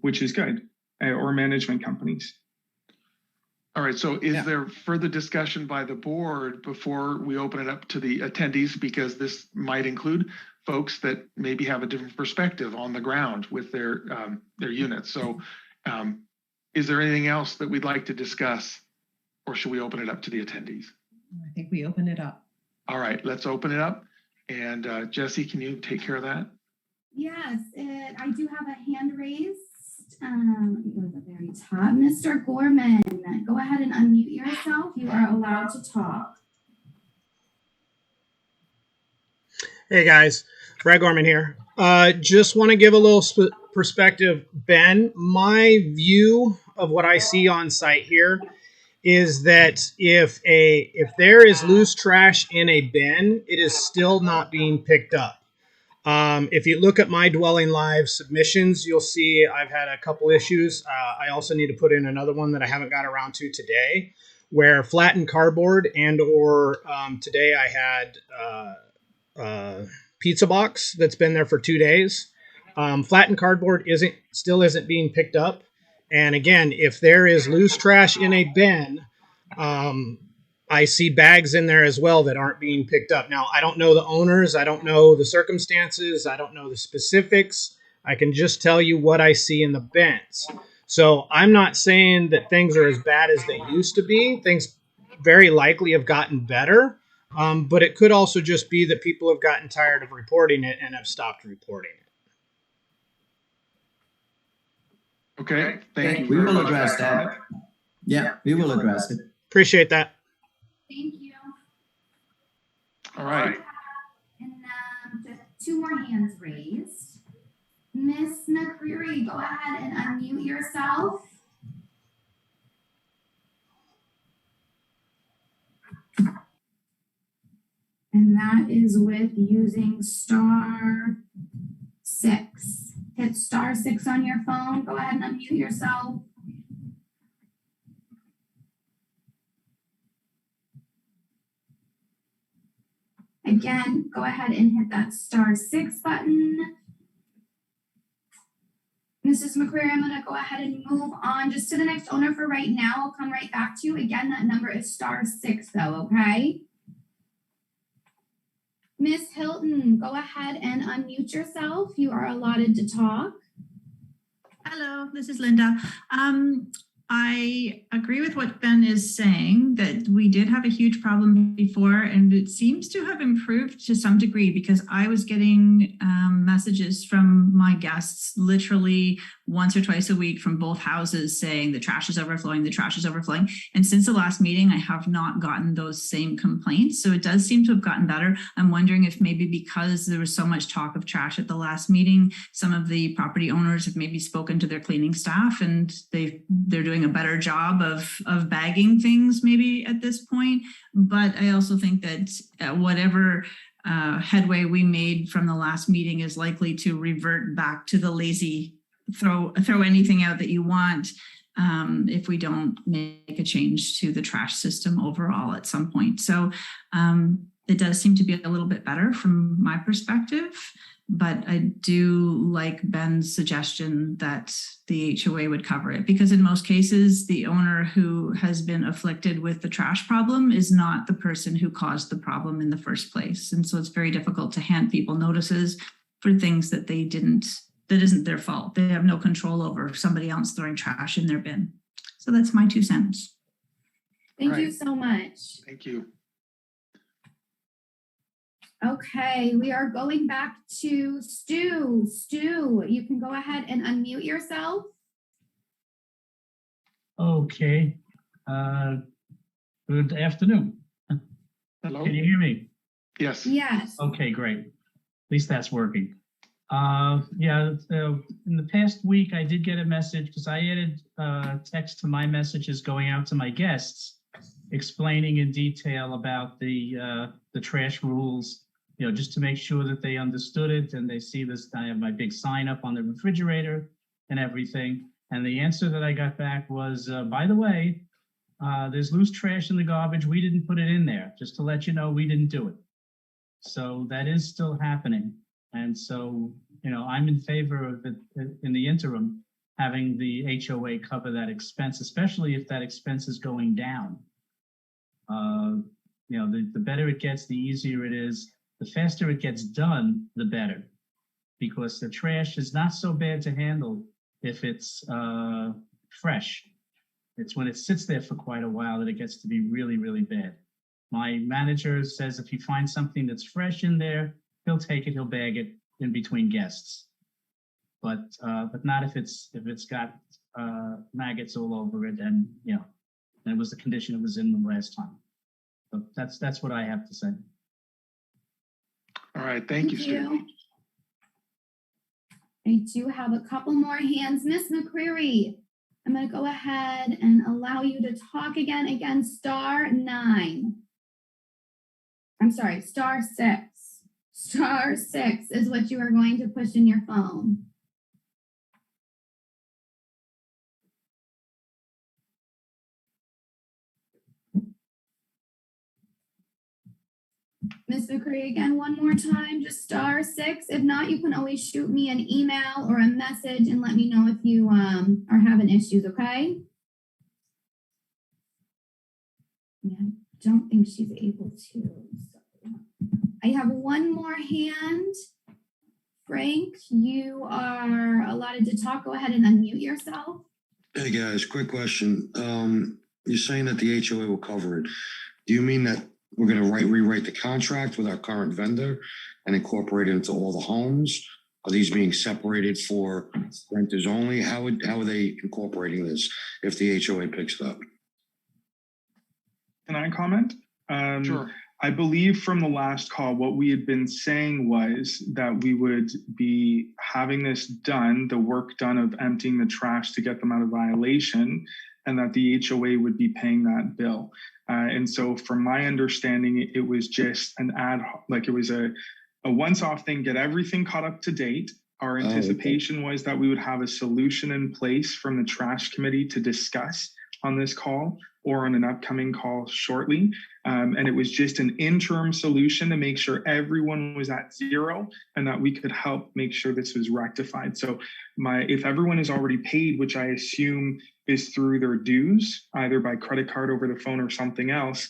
which is good, or management companies. All right, so is Yeah. there further discussion by the board before we open it up to the attendees? Because this might include folks that maybe have a different perspective on the ground with their units. So is there anything else that we'd like to discuss, or should we open it up to the attendees? I think we open it up. All right, let's open it up. And Jesse, can you take care of that? Yes, I do have a hand raised. Let me go to the very top. Mr. Gorman, go ahead and unmute yourself. You are allowed to talk. Hey guys, Brad Gorman here. Just want to give a little perspective, Ben. My view of what I see on site here is that if there is loose trash in a bin, it is still not being picked up. If you look at my Dwelling Live submissions, you'll see I've had a couple issues. I also need to put in another one that I haven't got around to today, where flattened cardboard or today I had pizza box that's been there for 2 days. Flattened cardboard still isn't being picked up. And again, if there is loose trash in a bin, I see bags in there as well that aren't being picked up. Now, I don't know the owners. I don't know the circumstances. I don't know the specifics. I can just tell you what I see in the bins. So I'm not saying that things are as bad as they used to be. Things very likely have gotten better. But it could also just be that people have gotten tired of reporting it and have stopped reporting it. Okay, thank you. We very will much. address that. Yeah, we will address it. Appreciate that. Thank you. All right. And just 2 more hands raised. Miss McCreary, go ahead and unmute yourself. And that is with using *6. Hit *6 on your phone. Go ahead and unmute yourself. Again, go ahead and hit that *6 button. Mrs. McCreary, I'm going to go ahead and move on just to the next owner for right now. I'll come right back to you. Again, that number is *6 though, okay? Miss Hilton, go ahead and unmute yourself. You are allotted to talk. Hello, this is Linda. I agree with what Ben is saying, that we did have a huge problem before, and it seems to have improved to some degree, because I was getting messages from my guests literally once or twice a week from both houses saying the trash is overflowing, the trash is overflowing. And since the last meeting, I have not gotten those same complaints. So it does seem to have gotten better. I'm wondering if maybe because there was so much talk of trash at the last meeting, some of the property owners have maybe spoken to their cleaning staff and they're doing a better job of bagging things maybe at this point. But I also think that whatever headway we made from the last meeting is likely to revert back to the lazy throw anything out that you want if we don't make a change to the trash system overall at some point. So it does seem to be a little bit better from my perspective, but I do like Ben's suggestion that the HOA would cover it, because in most cases, the owner who has been afflicted with the trash problem is not the person who caused the problem in the first place. And so it's very difficult to hand people notices for things that that isn't their fault. They have no control over somebody else throwing trash in their bin. So that's my 2 cents. Thank you Right. so much. Thank you. Okay, we are going back to Stu. Stu, you can go ahead and unmute yourself. Okay. Good afternoon. Hello? Can you hear me? Yes. Yes. Okay, great. At least that's working. Yeah, in the past week, I did get a message because I added text to my messages going out to my guests, explaining in detail about the trash rules, you know, just to make sure that they understood it and they see this. I have my big sign up on the refrigerator and everything. And the answer that I got back was, by the way, there's loose trash in the garbage. We didn't put it in there. Just to let you know, we didn't do it. So that is still happening. And so, you know, I'm in favor of it in the interim, having the HOA cover that expense, especially if that expense is going down. You know, the better it gets, the easier it is. The faster it gets done, the better. Because the trash is not so bad to handle if it's fresh. It's when it sits there for quite a while that it gets to be really, really bad. My manager says if he finds something that's fresh in there, he'll take it, he'll bag it in between guests. But not if it's got maggots all over it, and you know, and it was the condition it was in the last time. So that's what I have to say. All right. Thank you, Stu. I do have a couple more hands. Miss McCreary, I'm going to go ahead and allow you to talk again. Again, *9. I'm sorry, *6. *6 is what you are going to push in your phone. Ms. McCree, again, one more time, just *6. If not, you can always shoot me an email or a message and let me know if you are having issues, okay? Yeah, I don't think she's able to. So. I have one more hand. Frank, you are allotted to talk. Go ahead and unmute yourself. Hey guys, quick question. You're saying that the HOA will cover it. Do you mean that we're going to rewrite the contract with our current vendor and incorporate it into all the homes? Are these being separated for renters only? How are they incorporating this if the HOA picks it up? Can I comment? Sure. I believe from the last call, what we had been saying was that we would be having this done, the work done of emptying the trash to get them out of violation, and that the HOA would be paying that bill. And so from my understanding, it was just an ad hoc, like it was a once-off thing, get everything caught up to date. Our anticipation was that we would have a solution in place from the trash committee to discuss on this call or on an upcoming call shortly. And it was just an interim solution to make sure everyone was at zero and that we could help make sure this was rectified. So if everyone is already paid, which I assume is through their dues, either by credit card over the phone or something else,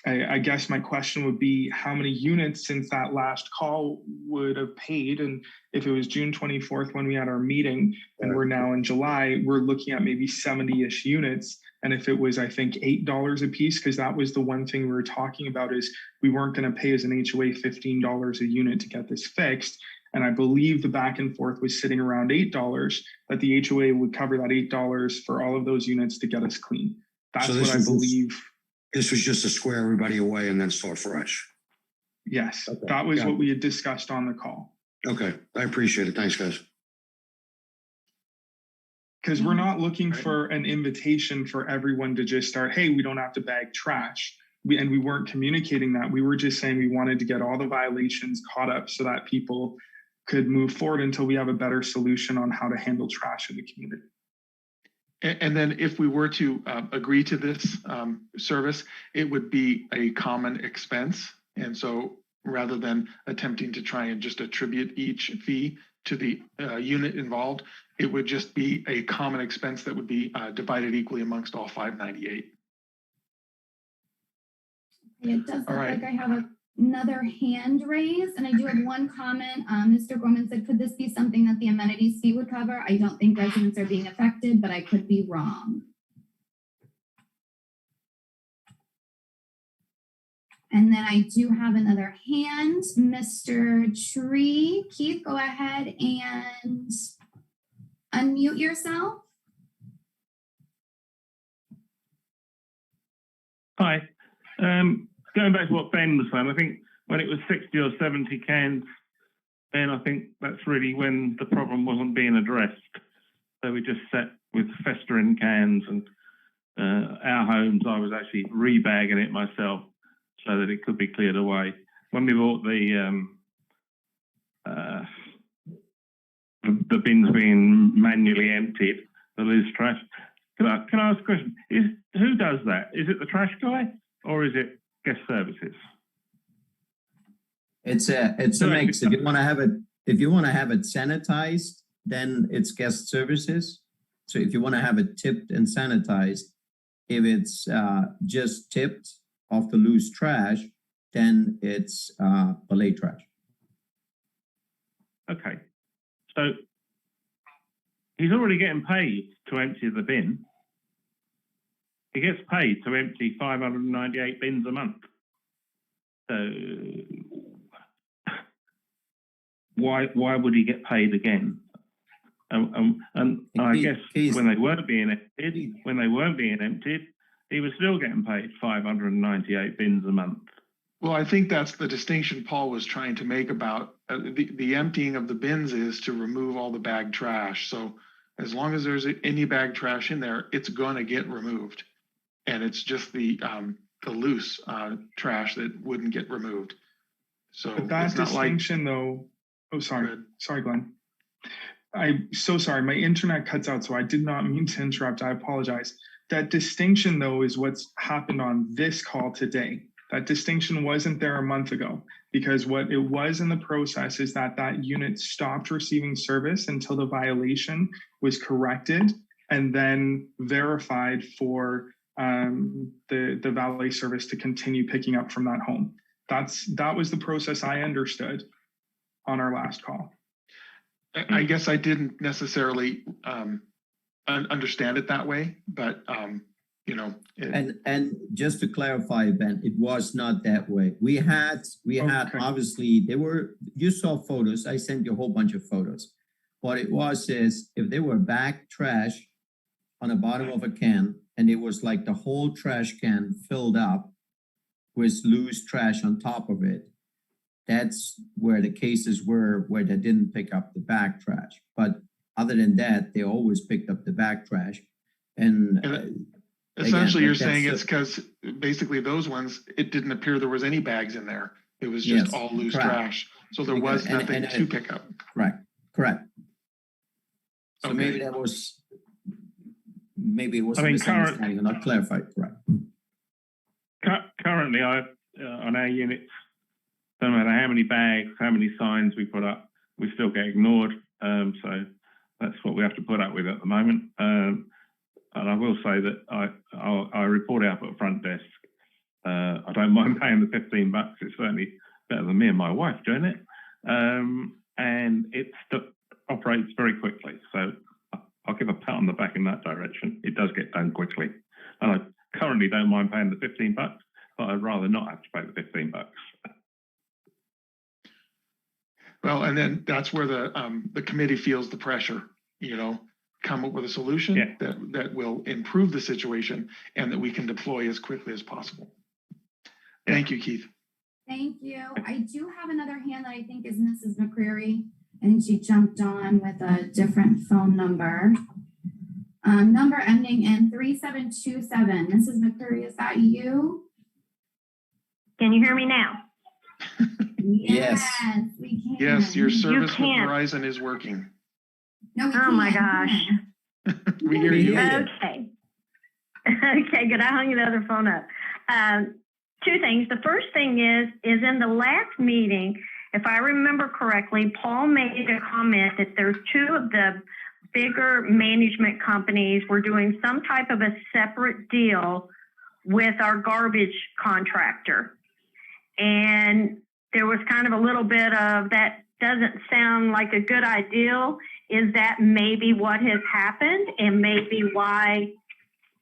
I guess my question would be how many units since that last call would have paid? And if it was June 24th when we had our meeting and we're now in July, we're looking at maybe 70-ish units. And if it was, I think, $8 a piece, because that was the one thing we were talking about is we weren't going to pay as an HOA $15 a unit to get this fixed. And I believe the back and forth was sitting around $8, that the HOA would cover that $8 for all of those units to get us clean. That's So what this I was just- believe. This was just to square everybody away and then start fresh. Yes, Okay, that was got what it. we had discussed on the call. Okay, I appreciate it. Thanks, guys. Because we're not looking for an invitation for everyone to just start, hey, we don't have to bag trash. We weren't communicating that. We were just saying we wanted to get all the violations caught up so that people could move forward until we have a better solution on how to handle trash in the community. And then if we were to agree to this service, it would be a common expense. And so rather than attempting to try and just attribute each fee to the unit involved, it would just be a common expense that would be divided equally amongst all 598. It does look All right. like I have another hand raised, and I do have one comment. Mr. Gorman said, could this be something that the amenities fee would cover? I don't think residents are being affected, but I could be wrong. And then I do have another hand, Mr. Tree. Keith, go ahead and unmute yourself. Hi. Going back to what Ben was saying, I think when it was 60 or 70 cans, then I think that's really when the problem wasn't being addressed. So we just sat with festering cans, and our homes, I was actually rebagging it myself so that it could be cleared away. When we bought the bins being manually emptied, the loose trash. Can I ask a question? Who does that? Is it the trash guy or is it guest services? It's a mix. If you want to have it sanitized, then it's guest services. So if you want to have it tipped and sanitized, if it's just tipped off the loose trash, then it's valet trash. Okay. So he's already getting paid to empty the bin. He gets paid to empty 598 bins a month. So why would he get paid again? And I guess when they weren't being emptied, he was still getting paid 598 bins a month. Well, I think that's the distinction Paul was trying to make about the emptying of the bins is to remove all the bag trash. So as long as there's any bag trash in there, it's going to get removed. And it's just the loose trash that wouldn't get removed. So but that distinction though, oh, sorry, Glenn. I'm so sorry, my internet cuts out, so I did not mean to interrupt. I apologize. That distinction though is what's happened on this call today. That distinction wasn't there a month ago, because what it was in the process is that unit stopped receiving service until the violation was corrected and then verified for the valet service to continue picking up from that home. That was the process I understood on our last call. I guess I didn't necessarily understand it that way, but you know. And just to clarify, Ben, it was not that way. We had obviously you saw photos. I sent you a whole bunch of photos. What it was is if there were bag trash on the bottom of a can, and it was like the whole trash can filled up with loose trash on top of it, that's where the cases were where they didn't pick up the bag trash. But other than that, they always picked up the bag trash. And essentially, you're saying it's because basically those ones, it didn't appear there was any bags in there. It was just all loose trash. So there was nothing to pick up. Correct. So okay. Maybe it was a misunderstanding and not clarified. Correct. Currently, on our units, no matter how many bags, how many signs we put up, we still get ignored. So that's what we have to put up with at the moment. And I will say that I report out at front desk I don't mind paying the $15. It's certainly better than me and my wife doing it. And it operates very quickly. So I'll give a pat on the back in that direction. It does get done quickly. And I currently don't mind paying the $15, but I'd rather not have to pay the $15. Well, and then that's where the committee feels the pressure, come up with a solution that will improve the situation and that we can deploy as quickly as possible. Thank you, Keith. Thank you. I do have another hand that I think is Mrs. McCreary. I think she jumped on with a different phone number. Number ending in 3727. Mrs. McCreary, is that you? Can you hear me now? Yes, we can. Yes, your service with Verizon is working. No, we oh can't. my gosh. We hear you. Okay. Okay, good. I hung the other phone up. Two things. The first thing is in the last meeting, if I remember correctly, Paul made a comment that there's two of the bigger management companies were doing some type of a separate deal with our garbage contractor. And there was kind of a little bit of that doesn't sound like a good idea. Is that maybe what has happened and maybe why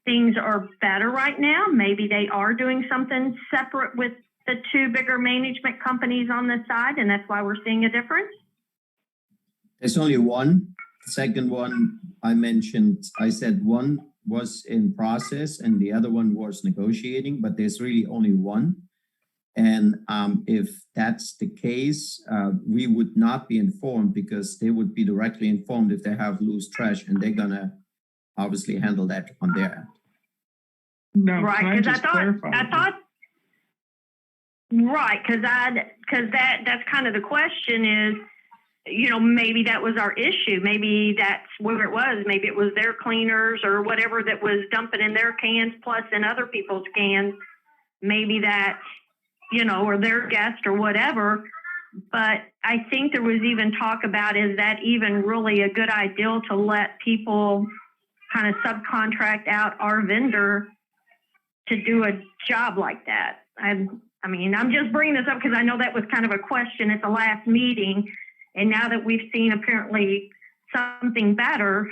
things are better right now? Maybe they are doing something separate with the two bigger management companies on the side, and that's why we're seeing a difference? There's only one. The second one I mentioned, I said one was in process and the other one was negotiating, but there's really only one. And if that's the case, we would not be informed because they would be directly informed if they have loose trash, and they're gonna obviously handle that on their end. No, right, because I thought, right, because that's kind of the question is, maybe that was our issue. Maybe that's where it was. Maybe it was their cleaners or whatever that was dumping in their cans plus in other people's cans. Maybe that's, or their guest or whatever. But I think there was even talk about, is that even really a good idea to let people kind of subcontract out our vendor to do a job like that? I'm just bringing this up because I know that was kind of a question at the last meeting. And now that we've seen apparently something better,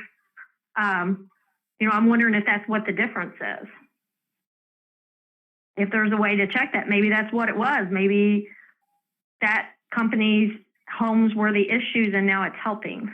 I'm wondering if that's what the difference is. If there's a way to check that, maybe that's what it was. Maybe that company's homes were the issues and now it's helping.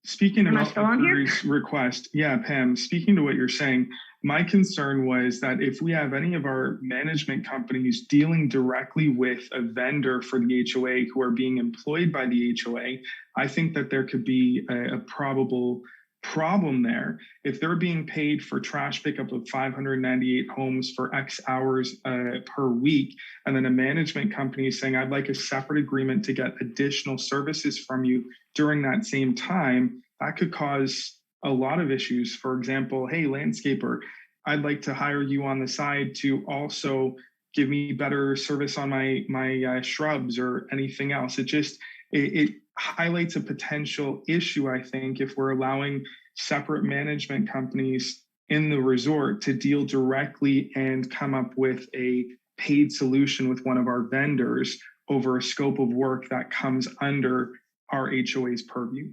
Speaking about McCreary's request, yeah, Pam, speaking to what you're saying, my concern was that if we have any of our management companies dealing directly with a vendor for the HOA who are being employed by the HOA, I think that there could be a probable problem there. If they're being paid for trash pickup of 598 homes for X hours per week, and then a management company is saying, I'd like a separate agreement to get additional services from you during that same time, that could cause a lot of issues. For example, hey, landscaper, I'd like to hire you on the side to also give me better service on my shrubs or anything else. It highlights a potential issue, I think, if we're allowing separate management companies in the resort to deal directly and come up with a paid solution with one of our vendors over a scope of work that comes under our HOA's purview.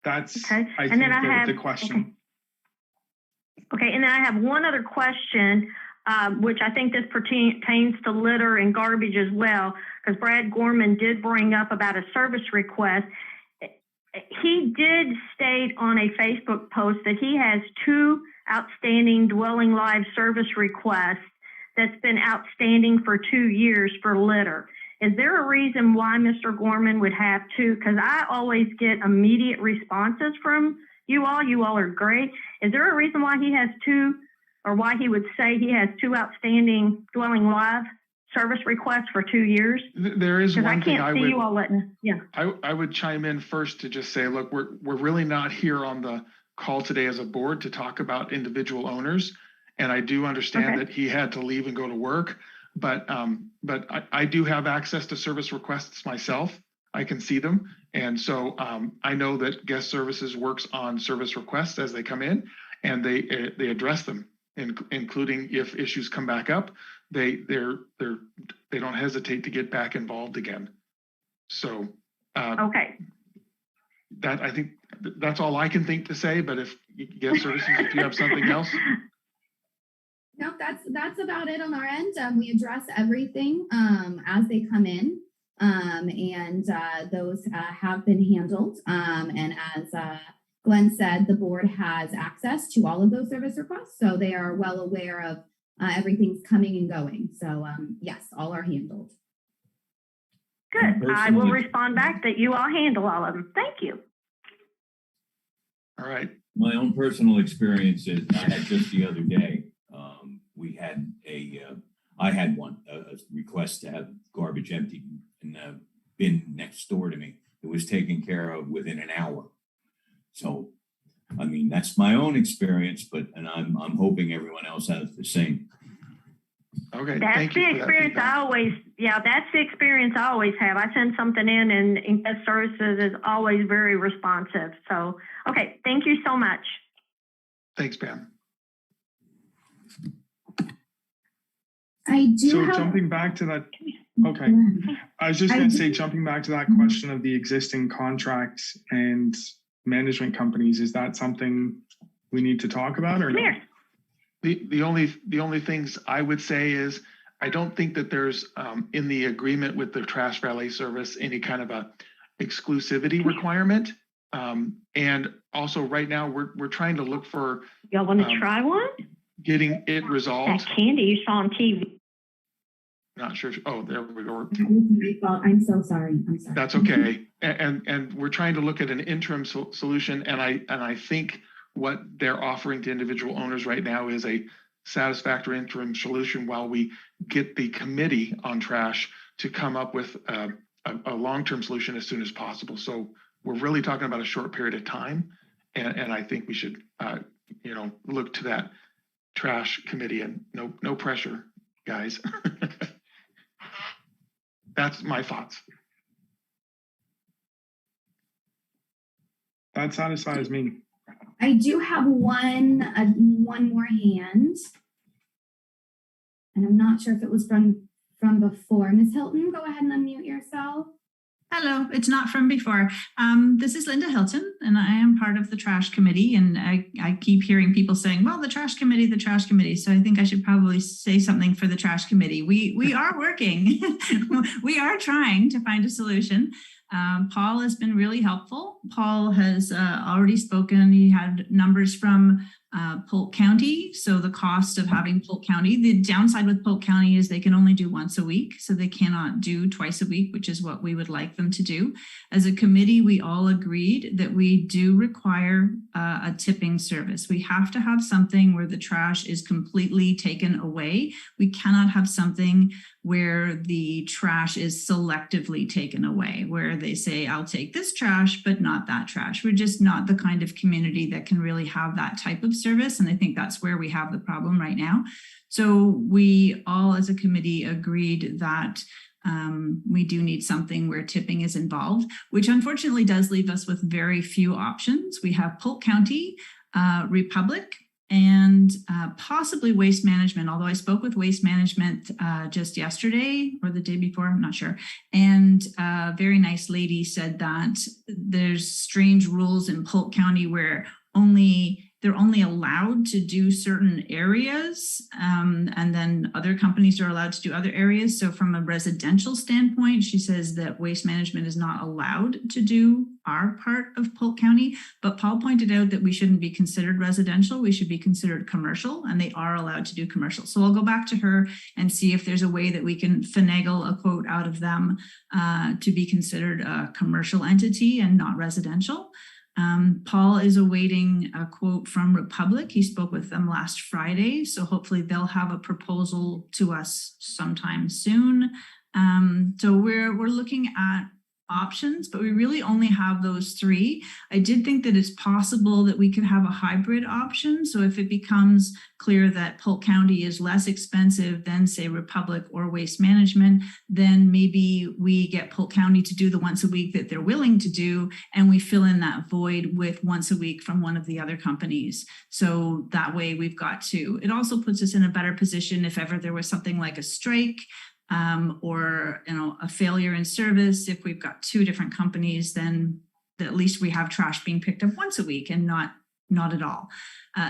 That's, okay. I think, the question. Okay, and then I have one other question, which I think this pertains to litter and garbage as well, because Brad Gorman did bring up about a service request. He did state on a Facebook post that he has 2 outstanding dwelling live service requests that's been outstanding for 2 years for litter. Is there a reason why Mr. Gorman would have 2? Because I always get immediate responses from you all. You all are great. Is there a reason why he has 2, or why he would say he has 2 outstanding dwelling live service requests for 2 years? There is one thing I would, you all letting, yeah. I would chime in first to just say, look, we're really not here on the call today as a board to talk about individual owners. And I do understand that he had to leave and go to work, but I do have access to service requests myself. I can see them. And so I know that guest services works on service requests as they come in. and they address them, including if issues come back up, they don't hesitate to get back involved again. So Okay. that, I think that's all I can think to say, but if you get services, if you have something else. No, that's about it on our end. We address everything as they come in, and those have been handled. And as Glenn said, the board has access to all of those service requests, so they are well aware of everything's coming and going. So yes, all are handled. Good. I will respond back that you all handle all of them. Thank you. All right. My own personal experience is I had just the other day, we had I had a request to have garbage emptied in the bin next door to me. It was taken care of within an hour. So, I mean, that's my own experience, and I'm hoping everyone else has the same. Okay. That's the experience that's the experience I always have. I send something in and guest services is always very responsive. So, okay. Thank you so much. Thanks, Pam. I do So have... jumping back to that, okay. I was just going to say, jumping back to that question of the existing contracts and management companies, is that something we need to talk about or no? The only things I would say is I don't think that there's in the agreement with the trash valet service any kind of a exclusivity requirement. And also right now we're trying to look for. Y'all want to try one? Getting it resolved. That candy you saw on TV. Not sure. Oh, there we go. I'm so sorry. I'm sorry. That's okay. And we're trying to look at an interim solution. And I think what they're offering to individual owners right now is a satisfactory interim solution while we get the committee on trash to come up with a long-term solution as soon as possible. So we're really talking about a short period of time. And I think we should, look to that trash committee, and no pressure, guys. That's my thoughts. That satisfies me. I do have one more hand, and I'm not sure if it was from before. Ms. Hilton, go ahead and unmute yourself. Hello, it's not from before. This is Linda Hilton, and I am part of the trash committee. And I keep hearing people saying, well, the trash committee. So I think I should probably say something for the trash committee. We are working. We are trying to find a solution. Paul has been really helpful. Paul has already spoken. He had numbers from Polk County. So the cost of having Polk County, the downside with Polk County is they can only do once a week. So they cannot do twice a week, which is what we would like them to do. As a committee, we all agreed that we do require a tipping service. We have to have something where the trash is completely taken away. We cannot have something where the trash is selectively taken away, where they say, I'll take this trash, but not that trash. We're just not the kind of community that can really have that type of service. And I think that's where we have the problem right now. So we all as a committee agreed that we do need something where tipping is involved, which unfortunately does leave us with very few options. We have Polk County, Republic, and possibly Waste Management, although I spoke with Waste Management just yesterday or the day before, I'm not sure. And a very nice lady said that there's strange rules in Polk County where they're only allowed to do certain areas, and then other companies are allowed to do other areas. So from a residential standpoint, she says that Waste Management is not allowed to do our part of Polk County. But Paul pointed out that we shouldn't be considered residential. We should be considered commercial, and they are allowed to do commercial. So I'll go back to her and see if there's a way that we can finagle a quote out of them to be considered a commercial entity and not residential. Paul is awaiting a quote from Republic. He spoke with them last Friday, so hopefully they'll have a proposal to us sometime soon. So we're looking at options, but we really only have those three. I did think that it's possible that we could have a hybrid option. So if it becomes clear that Polk County is less expensive than, say, Republic or Waste Management, then maybe we get Polk County to do the once a week that they're willing to do, and we fill in that void with once a week from one of the other companies. So that way we've got two. It also puts us in a better position if ever there was something like a strike, or a failure in service. If we've got two different companies, then at least we have trash being picked up once a week and not at all.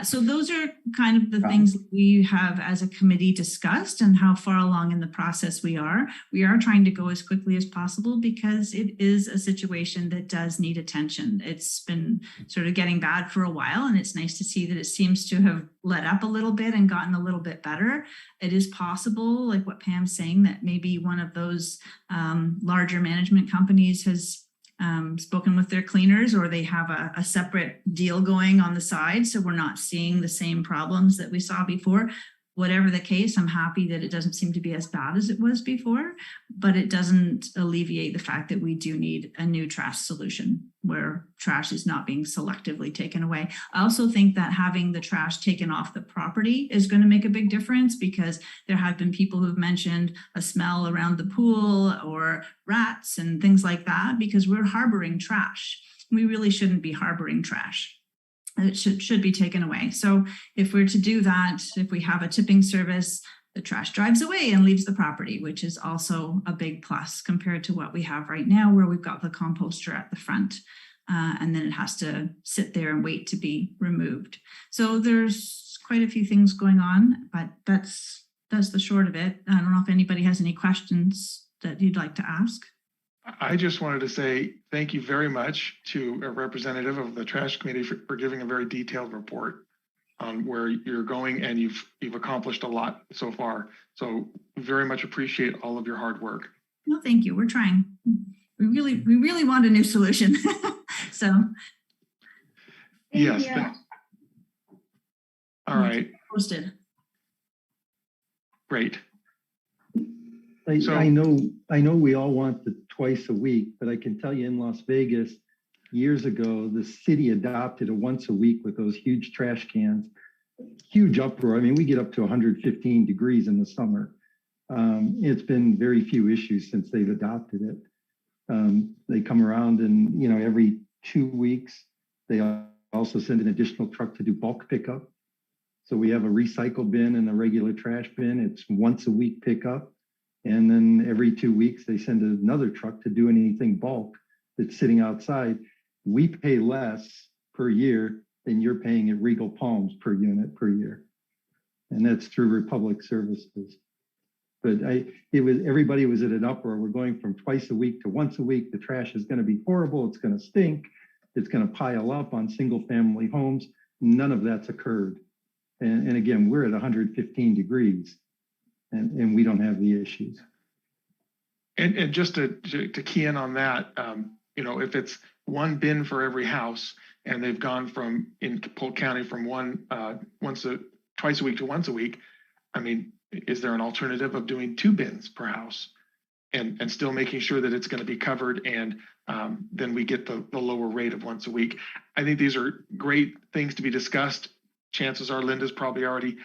So those are kind of the things that we have as a committee discussed, and how far along in the process we are. We are trying to go as quickly as possible because it is a situation that does need attention. It's been sort of getting bad for a while, and it's nice to see that it seems to have let up a little bit and gotten a little bit better. It is possible, like what Pam's saying, that maybe one of those larger management companies has spoken with their cleaners, or they have a separate deal going on the side. So we're not seeing the same problems that we saw before. Whatever the case, I'm happy that it doesn't seem to be as bad as it was before, but it doesn't alleviate the fact that we do need a new trash solution where trash is not being selectively taken away. I also think that having the trash taken off the property is going to make a big difference, because there have been people who've mentioned a smell around the pool or rats and things like that, because we're harboring trash. We really shouldn't be harboring trash. It should be taken away. So if we're to do that, if we have a tipping service, the trash drives away and leaves the property, which is also a big plus compared to what we have right now, where we've got the composter at the front, and then it has to sit there and wait to be removed. So there's quite a few things going on, but that's the short of it. I don't know if anybody has any questions that you'd like to ask. I just wanted to say thank you very much to a representative of the trash committee for giving a very detailed report on where you're going, and you've accomplished a lot so far. So very much appreciate all of your hard work. No, thank you. We're trying. We really want a new solution. So yes. All right. Posted. Great. I know we all want the twice a week, but I can tell you in Las Vegas, years ago, the city adopted a once a week with those huge trash cans, huge uproar. I mean, we get up to 115 degrees in the summer. It's been very few issues since they've adopted it. They come around and, every 2 weeks, they also send an additional truck to do bulk pickup. So we have a recycle bin and a regular trash bin. It's once a week pickup. And then every 2 weeks, they send another truck to do anything bulk that's sitting outside. We pay less per year than you're paying at Regal Palms per unit per year. And that's through Republic Services. But everybody was at an uproar. We're going from twice a week to once a week. The trash is going to be horrible. It's going to stink. It's going to pile up on single family homes. None of that's occurred. And again, we're at 115 degrees. And we don't have the issues. And just to key in on that, if it's one bin for every house, and they've gone from in Polk County from twice a week to once a week, I mean, is there an alternative of doing 2 bins per house and still making sure that it's going to be covered, and then we get the lower rate of once a week? I think these are great things to be discussed. Chances are Linda's probably already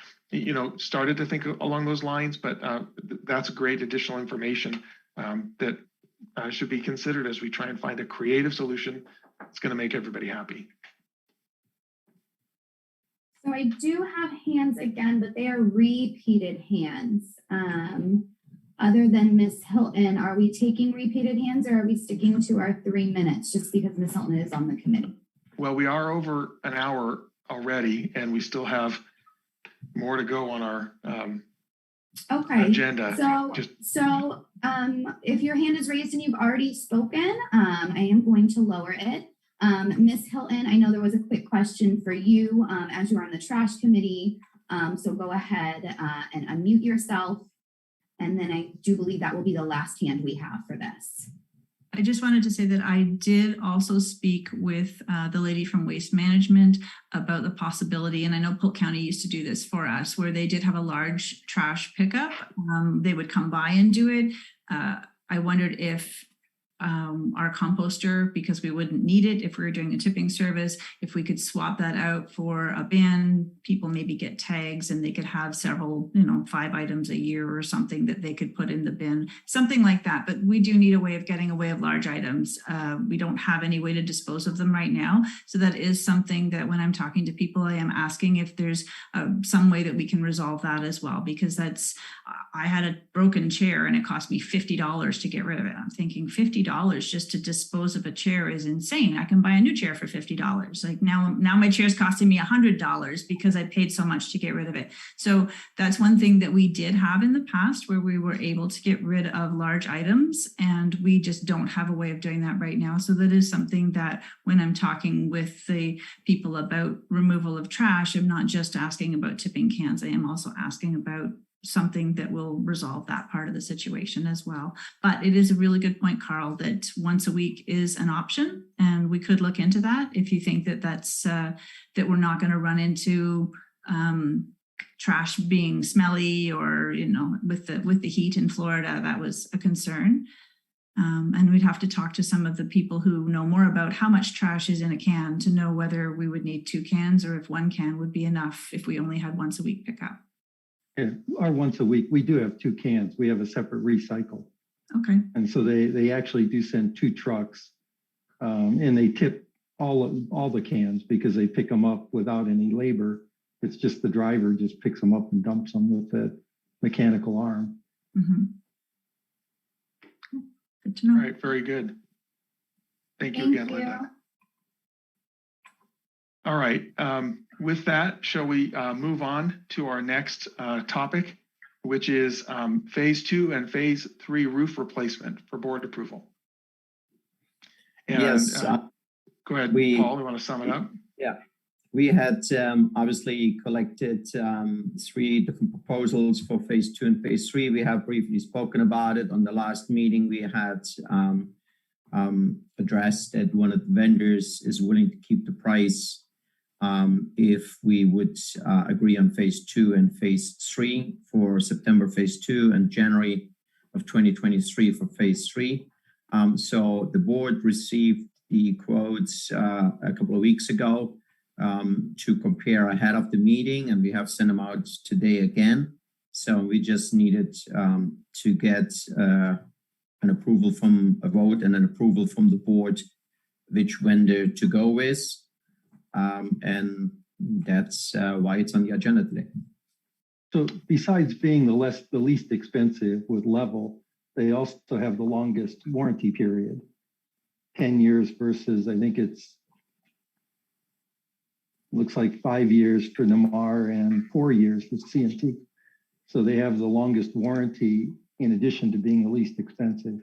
started to think along those lines, but that's great additional information that should be considered as we try and find a creative solution that's going to make everybody happy. So I do have hands again, but they are repeated hands. Other than Miss Hilton, are we taking repeated hands, or are we sticking to our 3 minutes just because Miss Hilton is on the committee? Well, we are over an hour already, and we still have more to go on our agenda. So if your hand is raised and you've already spoken, I am going to lower it. Miss Hilton, I know there was a quick question for you as you are on the trash committee. So go ahead and unmute yourself. And then I do believe that will be the last hand we have for this. I just wanted to say that I did also speak with the lady from Waste Management about the possibility, and I know Polk County used to do this for us, where they did have a large trash pickup. They would come by and do it. I wondered if our composter because we wouldn't need it if we were doing a tipping service. If we could swap that out for a bin, people maybe get tags and they could have several, 5 items a year or something that they could put in the bin, something like that. But we do need a way of getting away of large items. We don't have any way to dispose of them right now. So that is something that when I'm talking to people, I am asking if there's some way that we can resolve that as well, because I had a broken chair and it cost me $50 to get rid of it. I'm thinking $50 just to dispose of a chair is insane. I can buy a new chair for $50. Like now my chair is costing me $100 because I paid so much to get rid of it. So that's one thing that we did have in the past where we were able to get rid of large items, and we just don't have a way of doing that right now. So that is something that when I'm talking with the people about removal of trash, I'm not just asking about tipping cans. I am also asking about something that will resolve that part of the situation as well. But it is a really good point, Carl, that once a week is an option, and we could look into that if you think that that's that we're not going to run into trash being smelly, or with the heat in Florida, that was a concern. And we'd have to talk to some of the people who know more about how much trash is in a can to know whether we would need 2 cans or if 1 can would be enough if we only had once a week pickup. Yeah, our once a week, we do have 2 cans. We have a separate recycle. Okay. And so they actually do send 2 trucks, and they tip all the cans because they pick them up without any labor. It's just the driver just picks them up and dumps them with that mechanical arm. Mm-hmm. Good to know. All right, very good. Thank you again, Linda. All right, with that, shall we move on to our next topic, which is phase 2 and phase 3 roof replacement for board approval. And, yes. Go ahead, Paul, you want to sum it up? Yeah. We had obviously collected 3 different proposals for phase 2 and phase 3. We have briefly spoken about it on the last meeting. We had addressed that one of the vendors is willing to keep the price if we would agree on phase 2 and phase 3 for September phase 2 and January of 2023 for phase 3. So the board received the quotes a couple of weeks ago to compare ahead of the meeting, and we have sent them out today again. So we just needed to get an approval from a vote and an approval from the board which vendor to go with. And that's why it's on the agenda today. So besides being the least expensive with Level, they also have the longest warranty period, 10 years versus I think looks like 5 years for Namar and 4 years for CNT. So they have the longest warranty in addition to being the least expensive.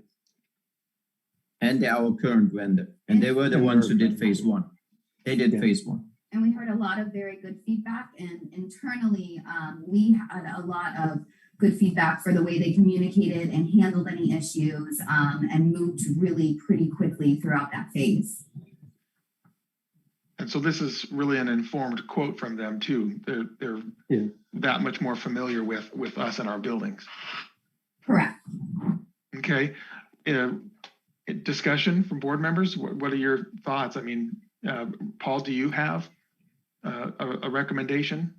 And they're our current vendor, and they were the ones who did phase 1. They did phase 1. And we heard a lot of very good feedback, and internally, we had a lot of good feedback for the way they communicated and handled any issues, and moved really pretty quickly throughout that phase. And so this is really an informed quote from them too. They're that much more familiar with us and our buildings. Correct. Okay. Discussion from board members. What are your thoughts? I mean, Paul, do you have a recommendation?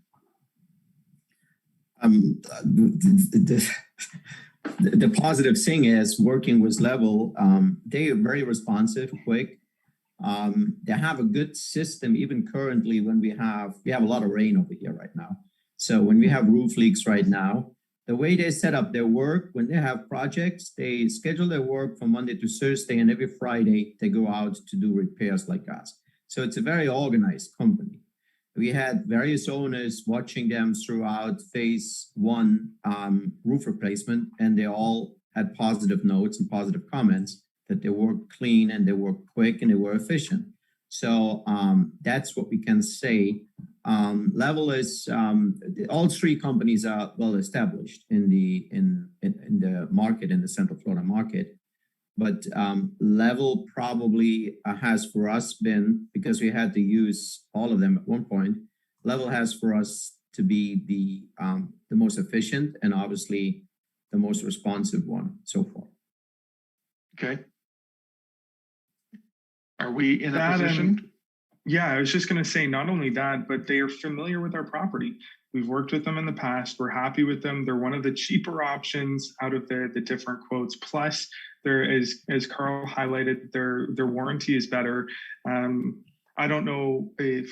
The positive thing is working with Level. They are very responsive, quick. They have a good system, even currently when we have a lot of rain over here right now. So when we have roof leaks right now, the way they set up their work, when they have projects, they schedule their work from Monday to Thursday, and every Friday they go out to do repairs like us. So it's a very organized company. We had various owners watching them throughout phase 1 roof replacement, and they all had positive notes and positive comments that they work clean and they work quick and they were efficient. So that's what we can say. Level is all 3 companies are well established in the market, in the Central Florida market. But Level probably has for us been, because we had to use all of them at one point, Level has for us to be the most efficient and obviously the most responsive one so far. Okay. Are we in a That and- position? Yeah, I was just going to say, not only that, but they are familiar with our property. We've worked with them in the past. We're happy with them. They're one of the cheaper options out of the different quotes. Plus, there is, as Carl highlighted, their warranty is better. I don't know if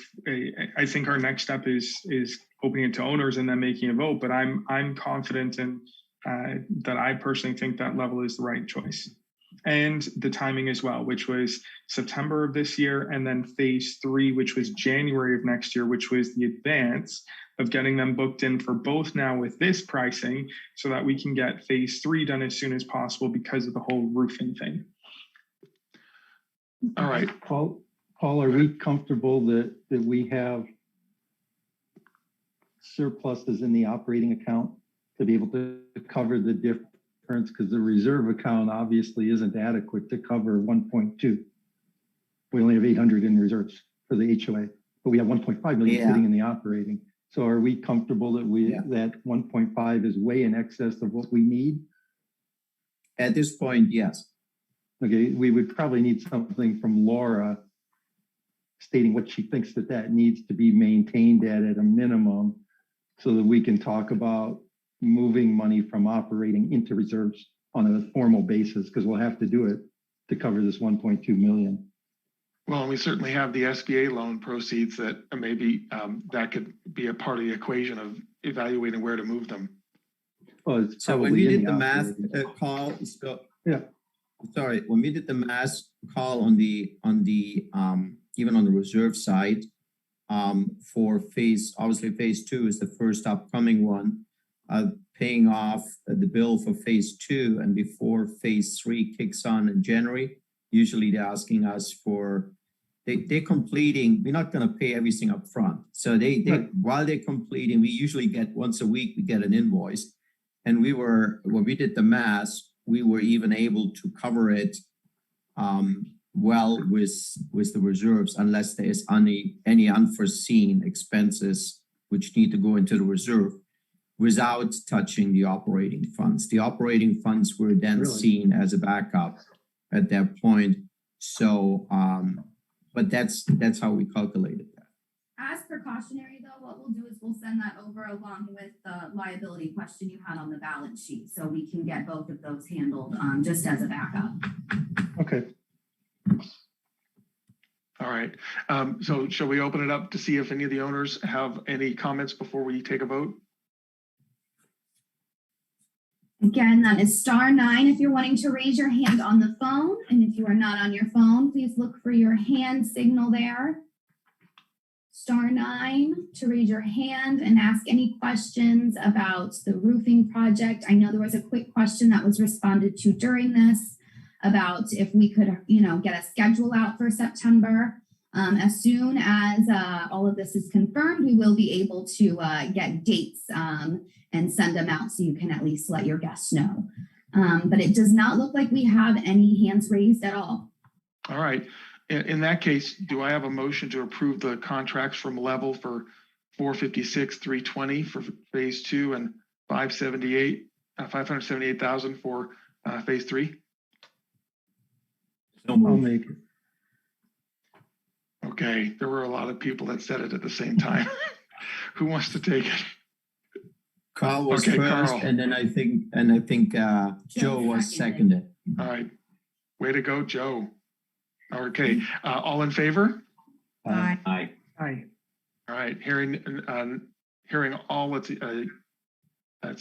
I think our next step is opening it to owners and then making a vote. But I'm confident in that. I personally think that level is the right choice. And the timing as well, which was September of this year, and then phase 3, which was January of next year, which was the advance of getting them booked in for both now with this pricing, so that we can get phase 3 done as soon as possible because of the whole roofing thing. All right. Paul, are we comfortable that we have surpluses in the operating account to be able to cover the difference? Because the reserve account obviously isn't adequate to cover 1.2. We only have 800 in reserves for the HOA, but we have 1.5 million sitting in the operating. So are we comfortable that that 1.5 is way in excess of what we need? At this point, yes. Okay, we would probably need something from Laura stating what she thinks that needs to be maintained at a minimum, so that we can talk about moving money from operating into reserves on a formal basis, because we'll have to do it to cover this 1.2 million. Well, we certainly have the SBA loan proceeds that maybe that could be a part of the equation of evaluating where to move them. Well, it's so when we did the math call, sorry, when we did the math call on the even on the reserve side, for obviously phase 2 is the first upcoming one. Paying off the bill for phase 2, and before phase 3 kicks on in January, usually they're asking us for, they're completing, we're not going to pay everything up front. So while they're completing, we usually get once a week, we get an invoice. And when we did the math, we were even able to cover it well with the reserves, unless there is any unforeseen expenses which need to go into the reserve, without touching the operating funds. The operating funds were then seen as a backup at that point. So, but that's how we calculated that. As precautionary though, what we'll do is we'll send that over along with the liability question you had on the balance sheet, so we can get both of those handled just as a backup. Okay. All right. So shall we open it up to see if any of the owners have any comments before we take a vote? Again, that is *9 if you're wanting to raise your hand on the phone. And if you are not on your phone, please look for your hand signal there. *9 to raise your hand and ask any questions about the roofing project. I know there was a quick question that was responded to during this about if we could, get a schedule out for September. As soon as all of this is confirmed, we will be able to get dates and send them out, so you can at least let your guests know. But it does not look like we have any hands raised at all. All right. In that case, do I have a motion to approve the contracts from Level for $456,320 for phase 2 and $578,000 for phase 3? I'll make it. Okay, there were a lot of people that said it at the same time. Who wants to take it? Carl was first, Carl. and then I think Joe was seconded. All right, way to go, Joe. Okay, all in favor? Aye. Aye. Aye. All right, hearing all, it's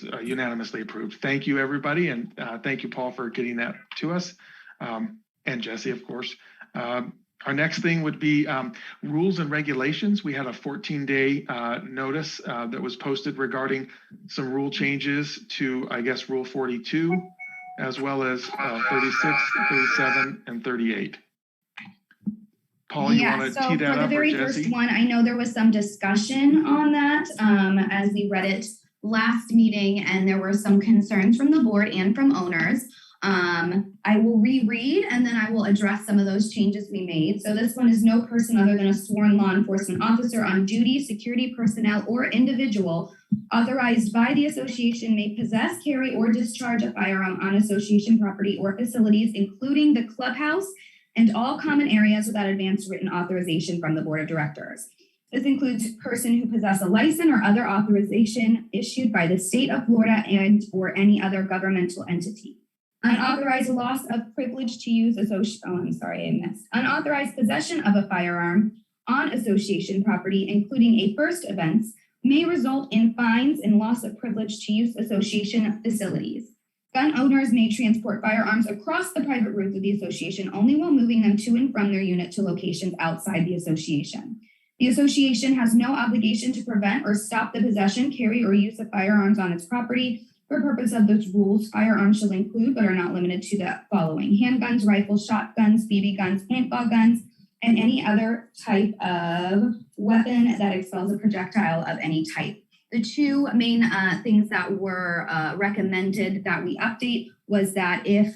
unanimously approved. Thank you, everybody, and thank you, Paul, for getting that to us, and Jesse, of course. Our next thing would be rules and regulations. We had a 14-day notice that was posted regarding some rule changes to, I guess, Rule 42, as well as 36, 37, and 38. Paul, you want to tee that for up, the very or Jesse? first one, I know there was some discussion on that as we read it last meeting, and there were some concerns from the board and from owners. I will reread and then I will address some of those changes we made. So this one is: no person other than a sworn law enforcement officer on duty, security personnel, or individual authorized by the association may possess, carry, or discharge a firearm on association property or facilities, including the clubhouse and all common areas without advance written authorization from the Board of Directors. This includes person who possess a license or other authorization issued by the state of Florida and or any other governmental entity. Unauthorized loss of privilege to use unauthorized possession of a firearm on association property, including a first offense, may result in fines and loss of privilege to use association facilities. Gun owners may transport firearms across the private roads of the association only while moving them to and from their unit to locations outside the association. The association has no obligation to prevent or stop the possession, carry, or use of firearms on its property. For purpose of those rules, firearms shall include, but are not limited to, the following: handguns, rifles, shotguns, BB guns, paintball guns, and any other type of weapon that expels a projectile of any type. The two main things that were recommended that we update was that if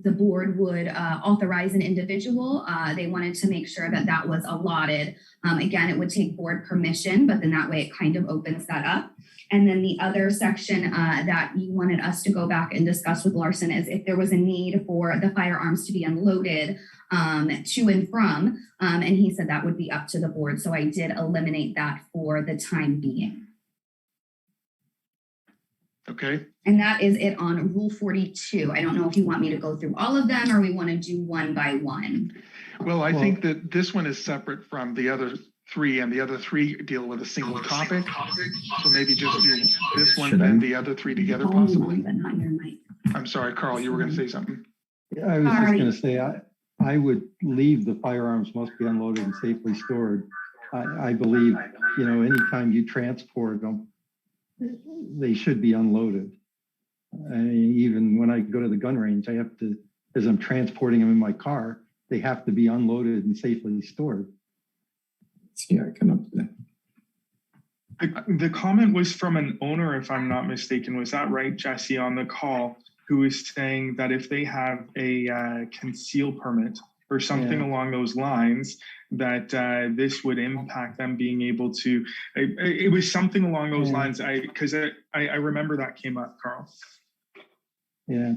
the board would authorize an individual, they wanted to make sure that that was allotted. Again, it would take board permission, but then that way it kind of opens that up. And then the other section that you wanted us to go back and discuss with Larson is if there was a need for the firearms to be unloaded to and from, and he said that would be up to the board. So I did eliminate that for the time being. Okay. And that is it on Rule 42. I don't know if you want me to go through all of them or we want to do one by one. Well, I think that this one is separate from the other three, and the other three deal with a single topic. So maybe just do this one and the other three together possibly. But not your mic. I'm sorry, Carl, you were going to say something. Yeah, I was just going to say, I would leave the firearms must be unloaded and safely stored. I believe, anytime you transport them, they should be unloaded. Even when I go to the gun range, I have to, as I'm transporting them in my car, they have to be unloaded and safely stored. Yeah, I cannot do that. The comment was from an owner, if I'm not mistaken. Was that right, Jesse, on the call, who was saying that if they have a conceal permit or something along those lines, that this would impact them being able to, it was something along those lines. Because I remember that came up, Carl. Yeah.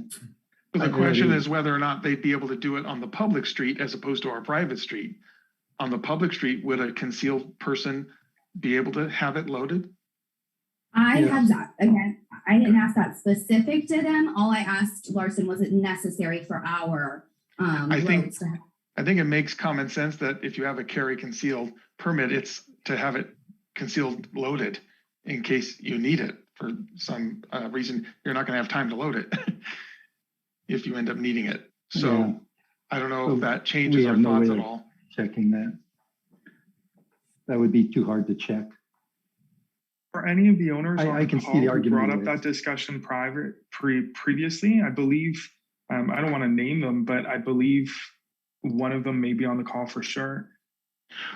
But the question is whether or not they'd be able to do it on the public street as opposed to our private street. On the public street, would a concealed person be able to have it loaded? I have that. Again, I didn't ask that specific to them. All I asked Larson, was it necessary for our I think it makes common sense that if you have a carry concealed permit, it's to have it concealed loaded in case you need it for some reason. You're not going to have time to load it if you end up needing it. So I don't know if that changes our thoughts at all. Checking that would be too hard to check. For any of the owners I can see the argument brought up that discussion previously, I believe, I don't want to name them, but I believe one of them may be on the call for sure.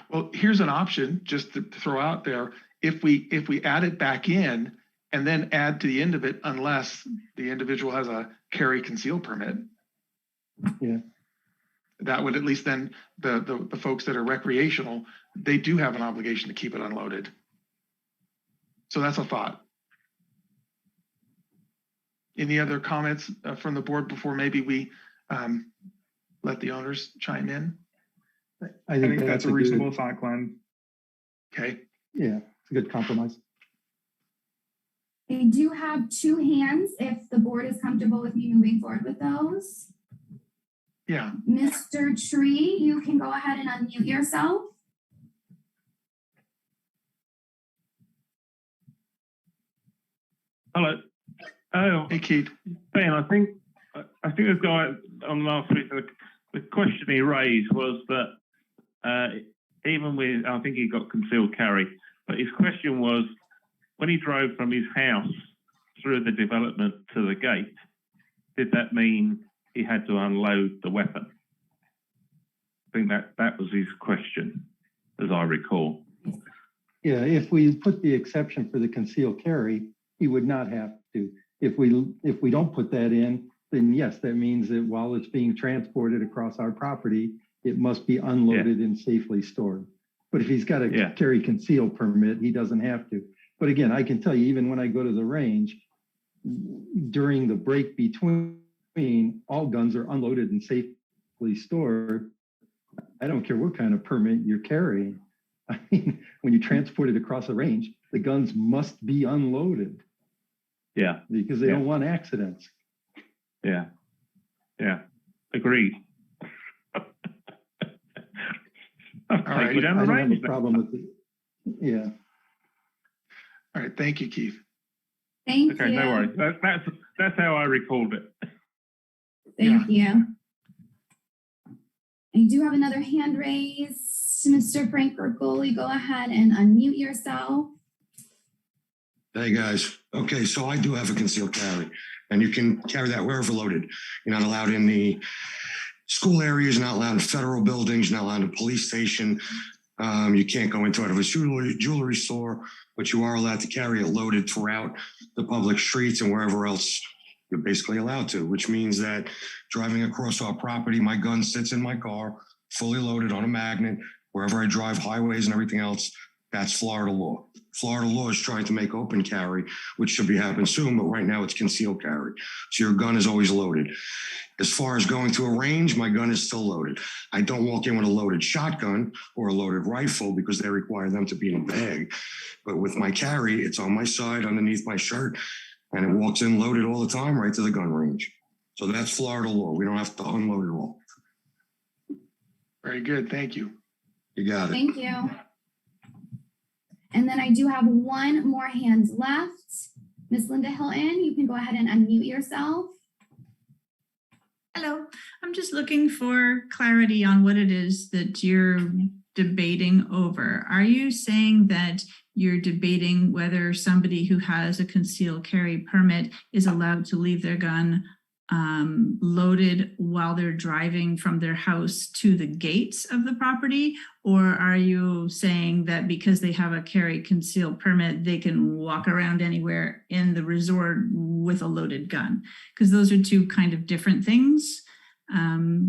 Well, here's an option just to throw out there. If we add it back in and then add to the end of it, unless the individual has a carry conceal permit. Yeah. That would at least then the folks that are recreational, they do have an obligation to keep it unloaded. So that's a thought. Any other comments from the board before maybe we let the owners chime in? I think that's a reasonable thought, Glenn. Okay. Yeah, it's a good compromise. I do have two hands if the board is comfortable with me moving forward with those. Yeah. Mr. Tree, you can go ahead and unmute yourself. Hello. Oh, hey, Keith. Ben, I think the guy on last week, the question he raised was that even with, I think he got concealed carry, but his question was when he drove from his house through the development to the gate, did that mean he had to unload the weapon? I think that was his question, as I recall. Yeah, if we put the exception for the concealed carry, he would not have to. If we don't put that in, then yes, that means that while it's being transported across our property, it must be unloaded and safely stored. But if he's got a carry conceal permit, he doesn't have to. But again, I can tell you, even when I go to the range, during the break between, all guns are unloaded and safely stored, I don't care what kind of permit you're carrying. I mean, when you transport it across a range, the guns must be unloaded Yeah, because they Yeah. don't want accidents. yeah, yeah. Agreed. All right. You down I the don't have range a then. problem with it. Yeah. All right. Thank you, Keith. Thank Okay, you. no worries. That's how I recalled it. Thank you. I do have another hand raised. Mr. Frank Bergoli, go ahead and unmute yourself. Hey, guys. Okay, so I do have a concealed carry, and you can carry that wherever loaded. You're not allowed in the school areas, you're not allowed in federal buildings, you're not allowed in a police station. You can't go into out of a jewelry store, but you are allowed to carry it loaded throughout the public streets and wherever else you're basically allowed to, which means that driving across our property, my gun sits in my car, fully loaded on a magnet. Wherever I drive, highways and everything else, that's Florida law. Florida law is trying to make open carry, which should be happening soon, but right now it's concealed carry. So your gun is always loaded. As far as going to a range, my gun is still loaded. I don't walk in with a loaded shotgun or a loaded rifle because they require them to be in a bag. But with my carry, it's on my side underneath my shirt, and it walks in loaded all the time right to the gun range. So that's Florida law. We don't have to unload it all. Very good. Thank you. You got it. Thank you. And then I do have one more hand left. Miss Linda Hilton, you can go ahead and unmute yourself. Hello, I'm just looking for clarity on what it is that you're debating over. Are you saying that you're debating whether somebody who has a concealed carry permit is allowed to leave their gun loaded while they're driving from their house to the gates of the property? Or are you saying that because they have a carry concealed permit, they can walk around anywhere in the resort with a loaded gun? Because those are two kind of different things.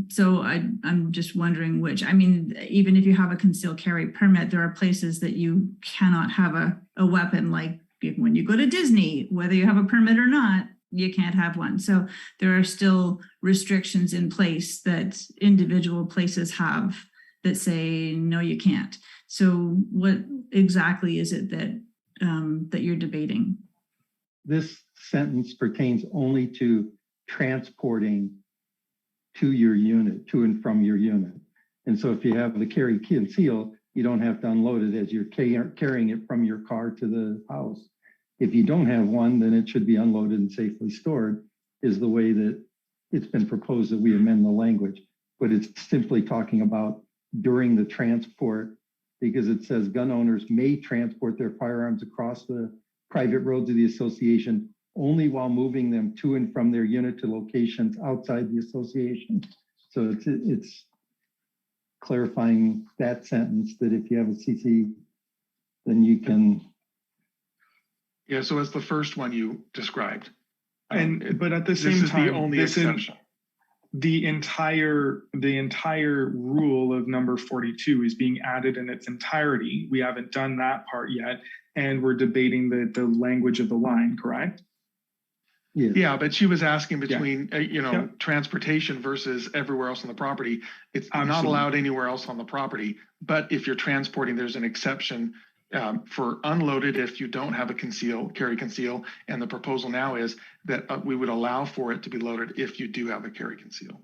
So I'm just wondering which. I mean, even if you have a concealed carry permit, there are places that you cannot have a weapon, like when you go to Disney, whether you have a permit or not, you can't have one. So there are still restrictions in place that individual places have that say, no, you can't. So what exactly is it that that you're debating? This sentence pertains only to transporting to your unit, to and from your unit. And so if you have the carry conceal, you don't have to unload it as you're carrying it from your car to the house. If you don't have one, then it should be unloaded and safely stored, is the way that it's been proposed that we amend the language. But it's simply talking about during the transport, because it says gun owners may transport their firearms across the private roads of the association only while moving them to and from their unit to locations outside the association. So it's clarifying that sentence, that if you have a CC, then you can. Yeah, so it's the first one you described. But at the This same is time, the only exception. The entire rule of number 42 is being added in its entirety. We haven't done that part yet, and we're debating the language of the line, correct? Yeah, but she was asking between, transportation versus everywhere else on the property. It's not allowed anywhere else on the property, but if you're transporting, there's an exception for unloaded if you don't have a carry conceal. And the proposal now is that we would allow for it to be loaded if you do have a carry conceal.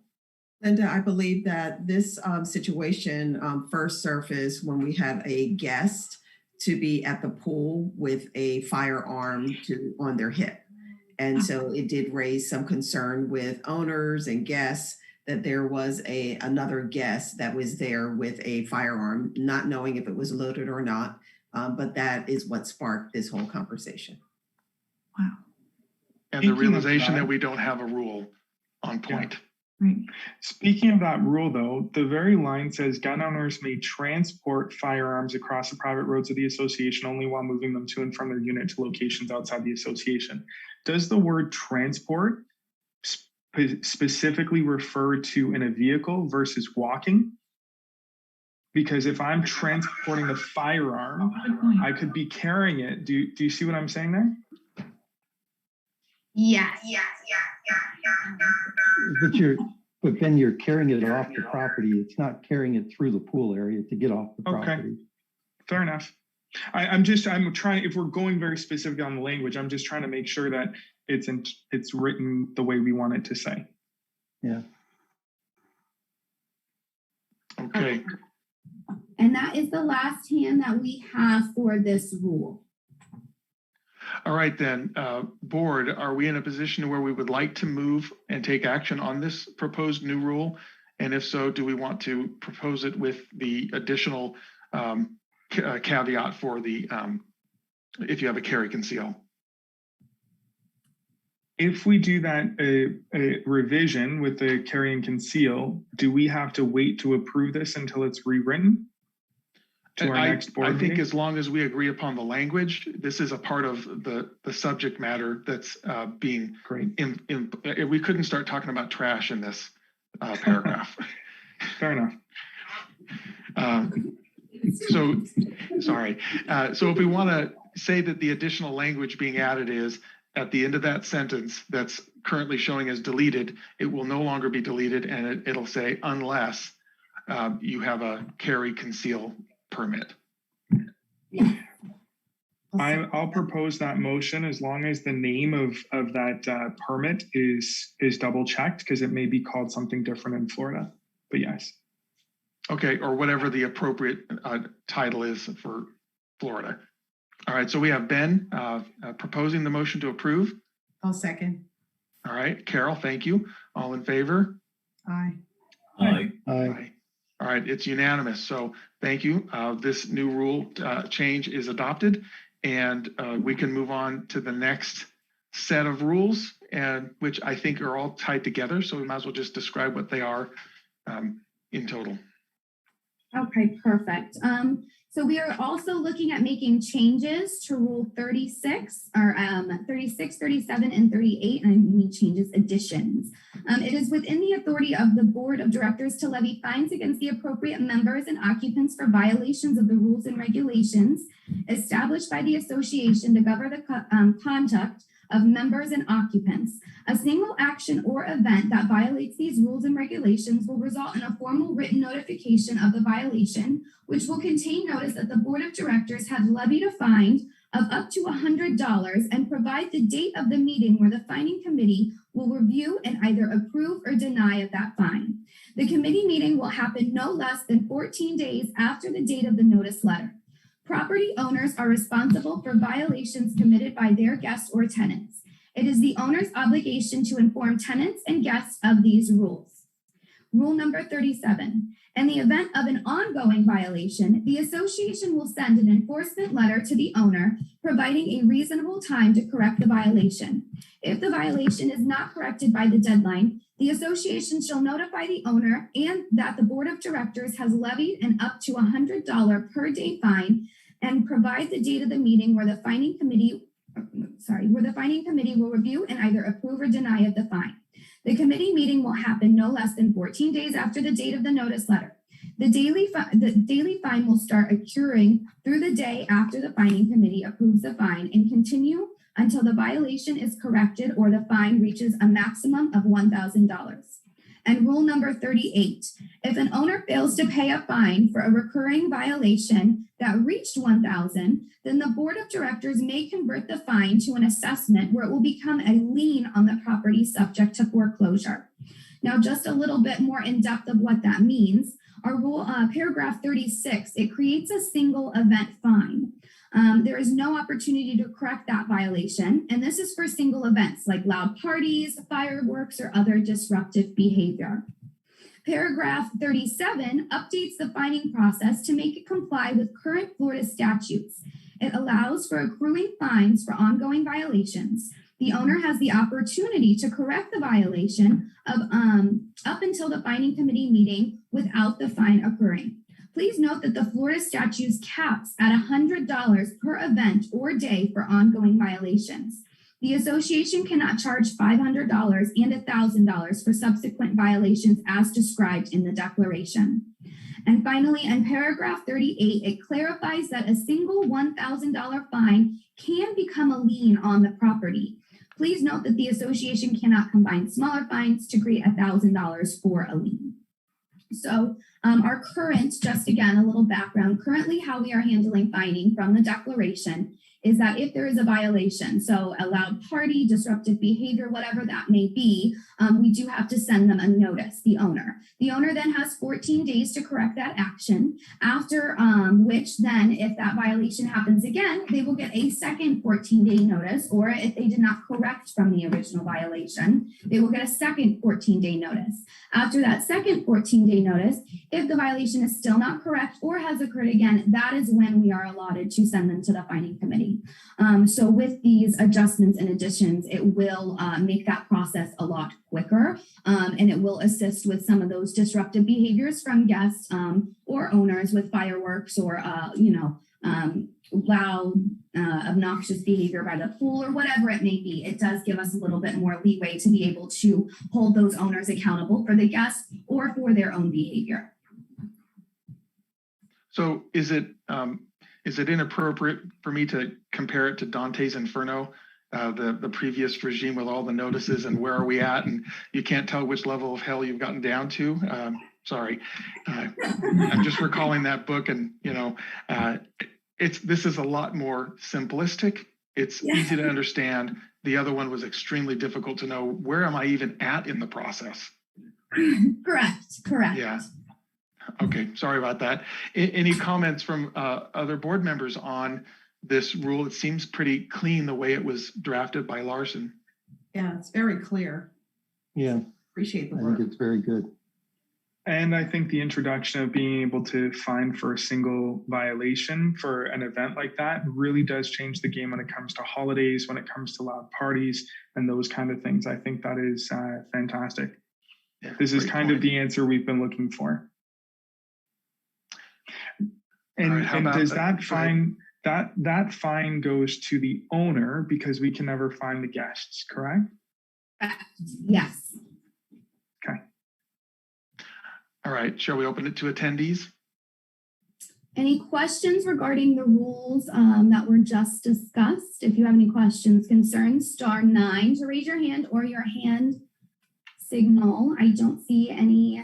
Linda, I believe that this situation first surfaced when we had a guest to be at the pool with a firearm on their hip. And so it did raise some concern with owners and guests that there was another guest that was there with a firearm, not knowing if it was loaded or not. But that is what sparked this whole conversation. Wow. And the realization that we don't have a rule on point. Yeah. Right. Speaking of that rule, though, the very line says gun owners may transport firearms across the private roads of the association only while moving them to and from their unit to locations outside the association. Does the word transport specifically refer to in a vehicle versus walking? Because if I'm transporting the firearm, I could be carrying it. Do you see what I'm saying there? Yes. But But then you're carrying it off the property. It's not carrying it through the pool area to get off the Okay. property. Fair enough. I'm trying, if we're going very specific on the language, I'm just trying to make sure that it's written the way we want it to say. Yeah. Okay, And that is the last hand that we have for this rule. all right then, board, are we in a position where we would like to move and take action on this proposed new rule? And if so, do we want to propose it with the additional caveat for the, if you have a carry conceal? If we do that a revision with the carry and conceal, do we have to wait to approve this until it's rewritten? To our next board I think meeting? as long as we agree upon the language, this is a part of the subject matter that's being Great. We couldn't start talking about trash in this paragraph. Fair enough. So, sorry. So if we want to say that the additional language being added is at the end of that sentence that's currently showing as deleted, it will no longer be deleted, and it'll say unless you have a carry conceal permit. I'll propose that motion as long as the name of that permit is double checked, because it may be called something different in Florida. But yes. Okay, or whatever the appropriate title is for Florida. All right, so we have Ben proposing the motion to approve. I'll second. All right, Carol, thank you. All in favor? Aye. Aye. Aye. All right, it's unanimous. So thank you. This new rule change is adopted, and we can move on to the next set of rules, and which I think are all tied together. So we might as well just describe what they are in total. Okay, perfect. So we are also looking at making changes to Rule 36, or 36, 37, and 38, and I mean changes, additions. It is within the authority of the Board of Directors to levy fines against the appropriate members and occupants for violations of the rules and regulations established by the association to govern the conduct of members and occupants. A single action or event that violates these rules and regulations will result in a formal written notification of the violation, which will contain notice that the Board of Directors has levied a fine of up to $100 and provide the date of the meeting where the fining committee will review and either approve or deny of that fine. The committee meeting will happen no less than 14 days after the date of the notice letter. Property owners are responsible for violations committed by their guests or tenants. It is the owner's obligation to inform tenants and guests of these rules. Rule number 37. In the event of an ongoing violation, the association will send an enforcement letter to the owner, providing a reasonable time to correct the violation. If the violation is not corrected by the deadline, the association shall notify the owner and that the Board of Directors has levied an up to $100 per day fine and provide the date of the meeting where the fining committee will review and either approve or deny of the fine. The committee meeting will happen no less than 14 days after the date of the notice letter. The daily fine will start accruing through the day after the fining committee approves the fine and continue until the violation is corrected or the fine reaches a maximum of $1,000. And rule number 38, if an owner fails to pay a fine for a recurring violation that reached $1,000, then the Board of Directors may convert the fine to an assessment where it will become a lien on the property subject to foreclosure. Now, just a little bit more in depth of what that means. Our rule, paragraph 36, it creates a single event fine. There is no opportunity to correct that violation, and this is for single events like loud parties, fireworks, or other disruptive behavior. Paragraph 37 updates the fining process to make it comply with current Florida statutes. It allows for accruing fines for ongoing violations. The owner has the opportunity to correct the violation of up until the fining committee meeting without the fine occurring. Please note that the Florida statutes caps at $100 per event or day for ongoing violations. The association cannot charge $500 and $1,000 for subsequent violations as described in the declaration. And finally, in paragraph 38, it clarifies that a single $1,000 fine can become a lien on the property. Please note that the association cannot combine smaller fines to create $1,000 for a lien. So our current, just again, a little background, currently how we are handling fining from the declaration is that if there is a violation, so a loud party, disruptive behavior, whatever that may be, we do have to send them a notice, the owner. The owner then has 14 days to correct that action, after which then if that violation happens again, they will get a second 14-day notice, or if they did not correct from the original violation, they will get a second 14-day notice. After that second 14-day notice, if the violation is still not correct or has occurred again, that is when we are allotted to send them to the fining committee. So with these adjustments and additions, it will make that process a lot quicker, and it will assist with some of those disruptive behaviors from guests or owners with fireworks or, loud, obnoxious behavior by the pool or whatever it may be. It does give us a little bit more leeway to be able to hold those owners accountable for the guests or for their own behavior. So is it inappropriate for me to compare it to Dante's Inferno, the previous regime with all the notices and where are we at? And you can't tell which level of hell you've gotten down to. Sorry. I'm just recalling that book, and, this is a lot more simplistic. It's easy to understand. The other one was extremely difficult to know, where am I even at in the process? Correct. Yeah. Okay, sorry about that. Any comments from other board members on this rule? It seems pretty clean the way it was drafted by Larson. Yeah, it's very clear. Yeah, Appreciate the I work. think it's very good. And I think the introduction of being able to fine for a single violation for an event like that really does change the game when it comes to holidays, when it comes to loud parties and those kind of things. I think that is fantastic. Yeah, this is great kind point. of the answer we've been looking for. And, right, how and about does that? that fine, that fine goes to the owner because we can never fine the guests, correct? Yes. Okay. All right, shall we open it to attendees? Any questions regarding the rules that were just discussed? If you have any questions, concerns, *9 to raise your hand or your hand signal. I don't see any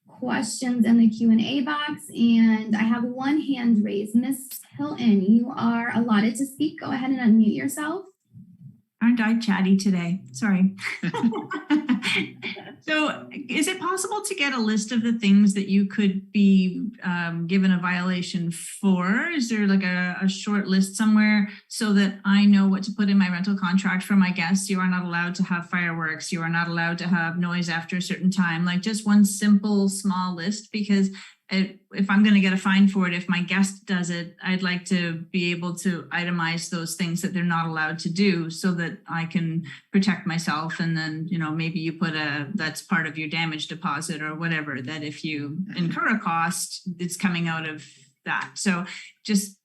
questions in the Q&A box, and I have one hand raised. Miss Hilton, you are allotted to speak. Go ahead and unmute yourself. Aren't I chatty today? Sorry. So is it possible to get a list of the things that you could be given a violation for? Is there like a short list somewhere so that I know what to put in my rental contract for my guests? You are not allowed to have fireworks. You are not allowed to have noise after a certain time. Like just one simple small list, because if I'm going to get a fine for it, if my guest does it, I'd like to be able to itemize those things that they're not allowed to do so that I can protect myself. And then, maybe you put that's part of your damage deposit or whatever, that if you incur a cost, it's coming out of that. So just,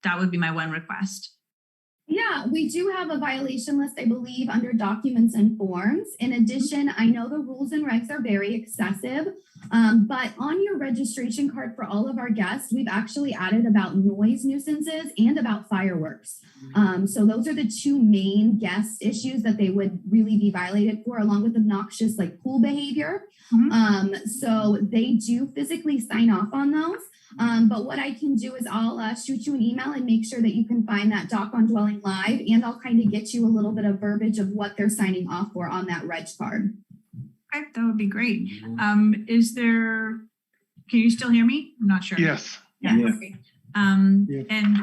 that would be my one request. Yeah, we do have a violation list, I believe, under documents and forms. In addition, I know the rules and regs are very excessive, but on your registration card for all of our guests, we've actually added about noise nuisances and about fireworks. So those are the two main guest issues that they would really be violated for, along with obnoxious like pool behavior. So they do physically sign off on those. But what I can do is I'll shoot you an email and make sure that you can find that doc on Dwelling Live, and I'll kind of get you a little bit of verbiage of what they're signing off for on that reg card. Okay, that would be great. Can you still hear me? I'm not sure. Yes. Yeah. Okay. And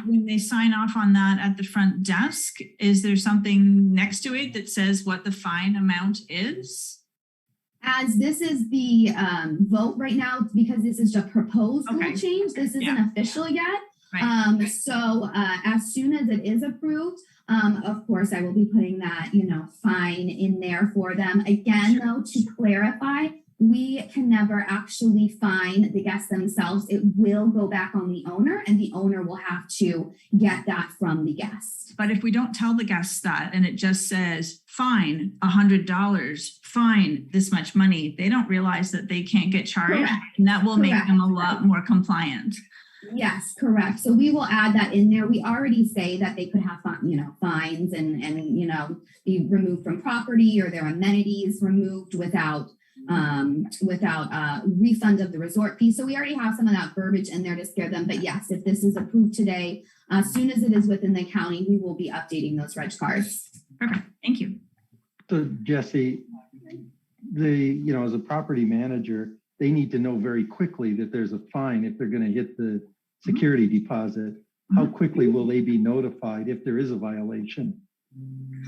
when they sign off on that at the front desk, is there something next to it that says what the fine amount is? As this is the vote right now, because this is a proposed rule change, this isn't official yet. Right. So as soon as it is approved, of course, I will be putting that, fine in there for them. Again, though, to clarify, we can never actually fine the guests themselves. It will go back on the owner, and the owner will have to get that from the guest. But if we don't tell the guests that, and it just says fine $100, fine this much money, they don't realize that they can't get charged. Correct. And that will make them a lot more compliant. Yes, correct. So we will add that in there. We already say that they could have, fines and, be removed from property or their amenities removed without refund of the resort fee. So we already have some of that verbiage in there to scare them. But yes, if this is approved today, as soon as it is within the county, we will be updating those reg cards. Perfect. Thank you. So Jesse, as a property manager, they need to know very quickly that there's a fine if they're going to hit the security deposit. How quickly will they be notified if there is a violation?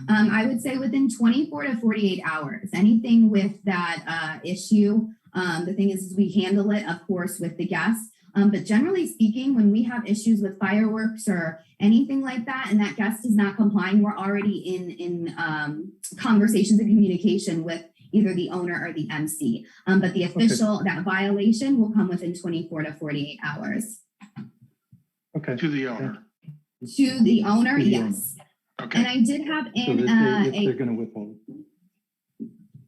I would say within 24 to 48 hours. Anything with that issue, the thing is we handle it, of course, with the guests. But generally speaking, when we have issues with fireworks or anything like that, and that guest is not complying, we're already in conversations and communication with either the owner or the MC. But the official, that violation will come within 24 to 48 hours. Okay. To the owner. To the owner, To the yes. Okay. And I did have So that if they're going to withhold.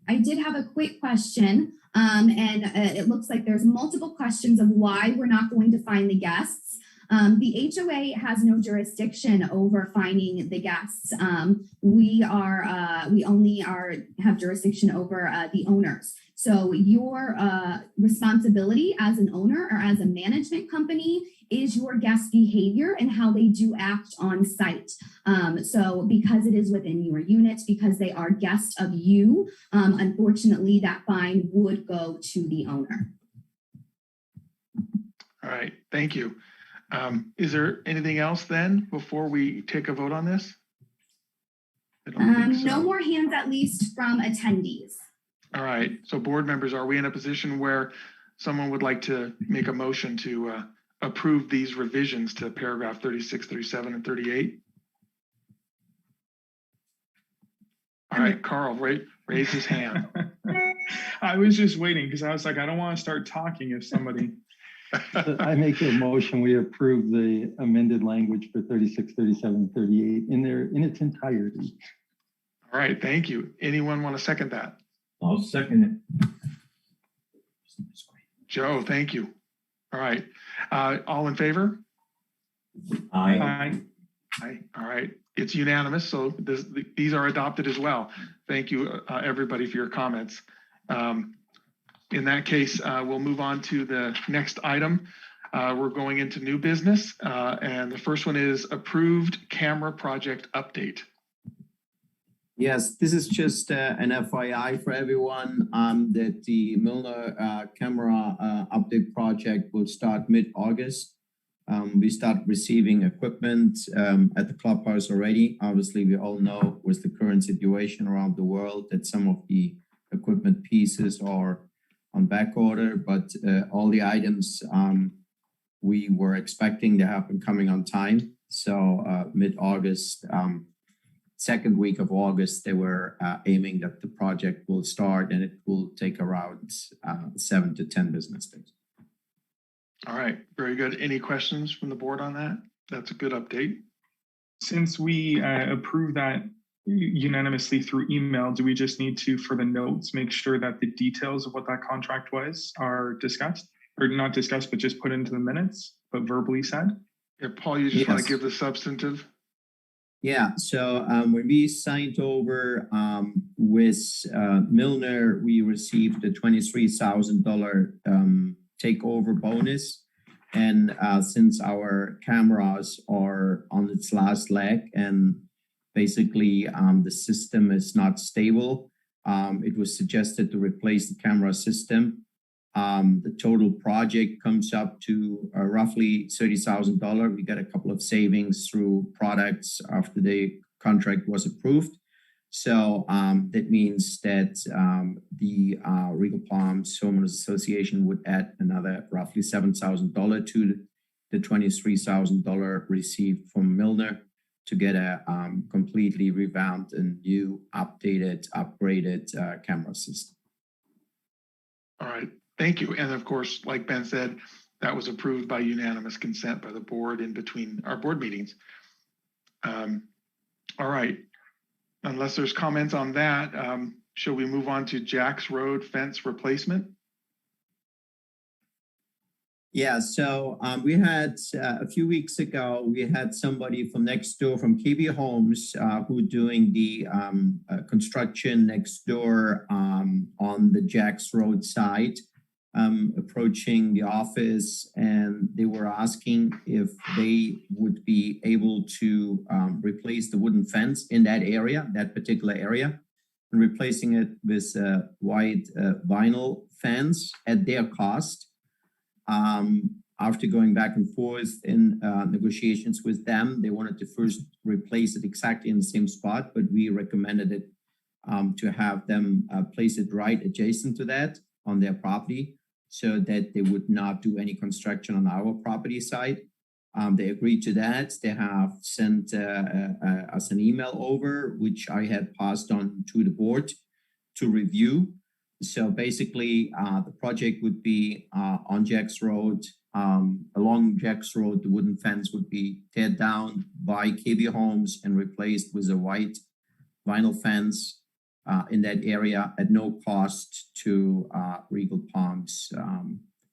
I did have a quick question, and it looks like there's multiple questions of why we're not going to fine the guests. The HOA has no jurisdiction over fining the guests. We only have jurisdiction over the owners. So your responsibility as an owner or as a management company is your guest behavior and how they do act on site. So because it is within your unit, because they are guests of you, unfortunately that fine would go to the owner. All right, thank you. Is there anything else then before we take a vote on this? I don't think so. No more hands, at least from attendees. All right, so board members, are we in a position where someone would like to make a motion to approve these revisions to paragraph 36, 37, and 38? All right, Carl, raise his hand. I was just waiting because I was like, I don't want to start talking if somebody. So I make a motion, we approve the amended language for 36, 37, 38 in its entirety. All right, thank you. Anyone want to second that? I'll second it. Joe, thank you. All right, all in favor? Aye. Aye. All right, it's unanimous, so these are adopted as well. Thank you, everybody, for your comments. In that case, we'll move on to the next item. We're going into new business, and the first one is approved camera project update. Yes, this is just an FYI for everyone that the Milner camera update project will start mid-August. We start receiving equipment at the clubhouse already. Obviously, we all know with the current situation around the world that some of the equipment pieces are on back order, but all the items we were expecting to have been coming on time. So mid-August, second week of August, they were aiming that the project will start and it will take around 7 to 10 business days. All right, very good. Any questions from the board on that? That's a good update. Since we approved that unanimously through email, do we just need to, for the notes, make sure that the details of what that contract was are discussed, or not discussed, but just put into the minutes, but verbally said? Yeah, Paul, you just want to give the substantive? Yeah, so when we signed over with Milner, we received a $23,000 takeover bonus. And since our cameras are on its last leg and basically the system is not stable, it was suggested to replace the camera system. The total project comes up to roughly $30,000. We got a couple of savings through products after the contract was approved. So that means that the Regal Palms Homeowners Association would add another roughly $7,000 to the $23,000 received from Milner to get a completely revamped and new, upgraded camera system. All right. Thank you. And of course, like Ben said, that was approved by unanimous consent by the board in between our board meetings. All right. Unless there's comments on that, shall we move on to Jack's Road fence replacement? Yeah, so we had a few weeks ago, we had somebody from next door from KB Homes who doing the construction next door on the Jacks Road side, approaching the office, and they were asking if they would be able to replace the wooden fence in that area, that particular area, and replacing it with a white vinyl fence at their cost. After going back and forth in negotiations with them, they wanted to first replace it exactly in the same spot, but we recommended it to have them place it right adjacent to that on their property so that they would not do any construction on our property side. They agreed to that. They have sent us an email over, which I had passed on to the board to review. So basically, the project would be on Jacks Road. Along Jacks Road, the wooden fence would be teared down by KB Homes and replaced with a white vinyl fence in that area at no cost to Regal Palms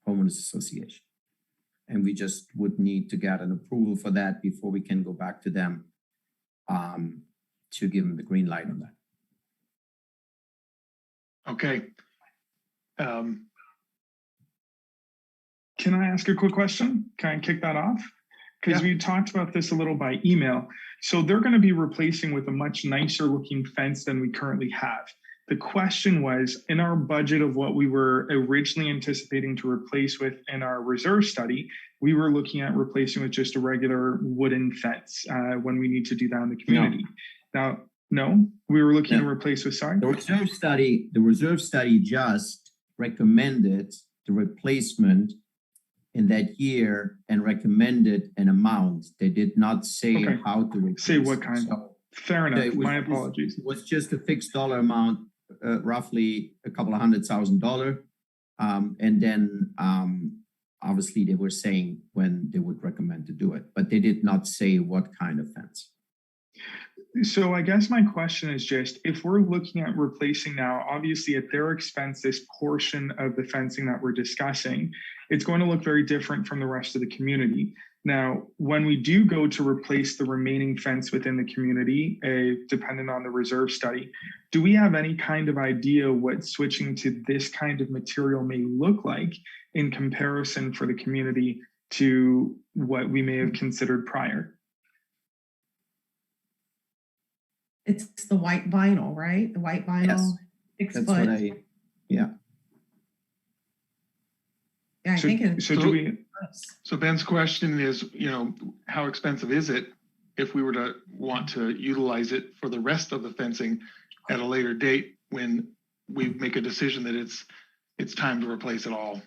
Homeowners Association. And we just would need to get an approval for that before we can go back to them to give them the green light on that. Okay. Can I ask a quick question? Can I kick that off? Because we talked about this a little by email. So they're going to be replacing with a much nicer looking fence than we currently have. The question was, in our budget of what we were originally anticipating to replace with in our reserve study, we were looking at replacing with just a regular wooden fence when we need to do that in the community. Now, no, we were looking to replace with, sorry? The reserve study just recommended the replacement in that year and recommended an amount. They did not say how to replace. Say what kind. So, fair enough. My apologies. It was just a fixed dollar amount, roughly a couple of $100,000. And then obviously they were saying when they would recommend to do it, but they did not say what kind of fence. So I guess my question is just, if we're looking at replacing now, obviously at their expense, this portion of the fencing that we're discussing, it's going to look very different from the rest of the community. Now, when we do go to replace the remaining fence within the community, dependent on the reserve study, do we have any kind of idea what switching to this kind of material may look like in comparison for the community to what we may have considered prior? It's the white vinyl, right? The white vinyl. Yes, 6 that's foot. what yeah. Yeah, I think it's. So Ben's question is, how expensive is it if we were to want to utilize it for the rest of the fencing at a later date when we make a decision that it's time to replace it all?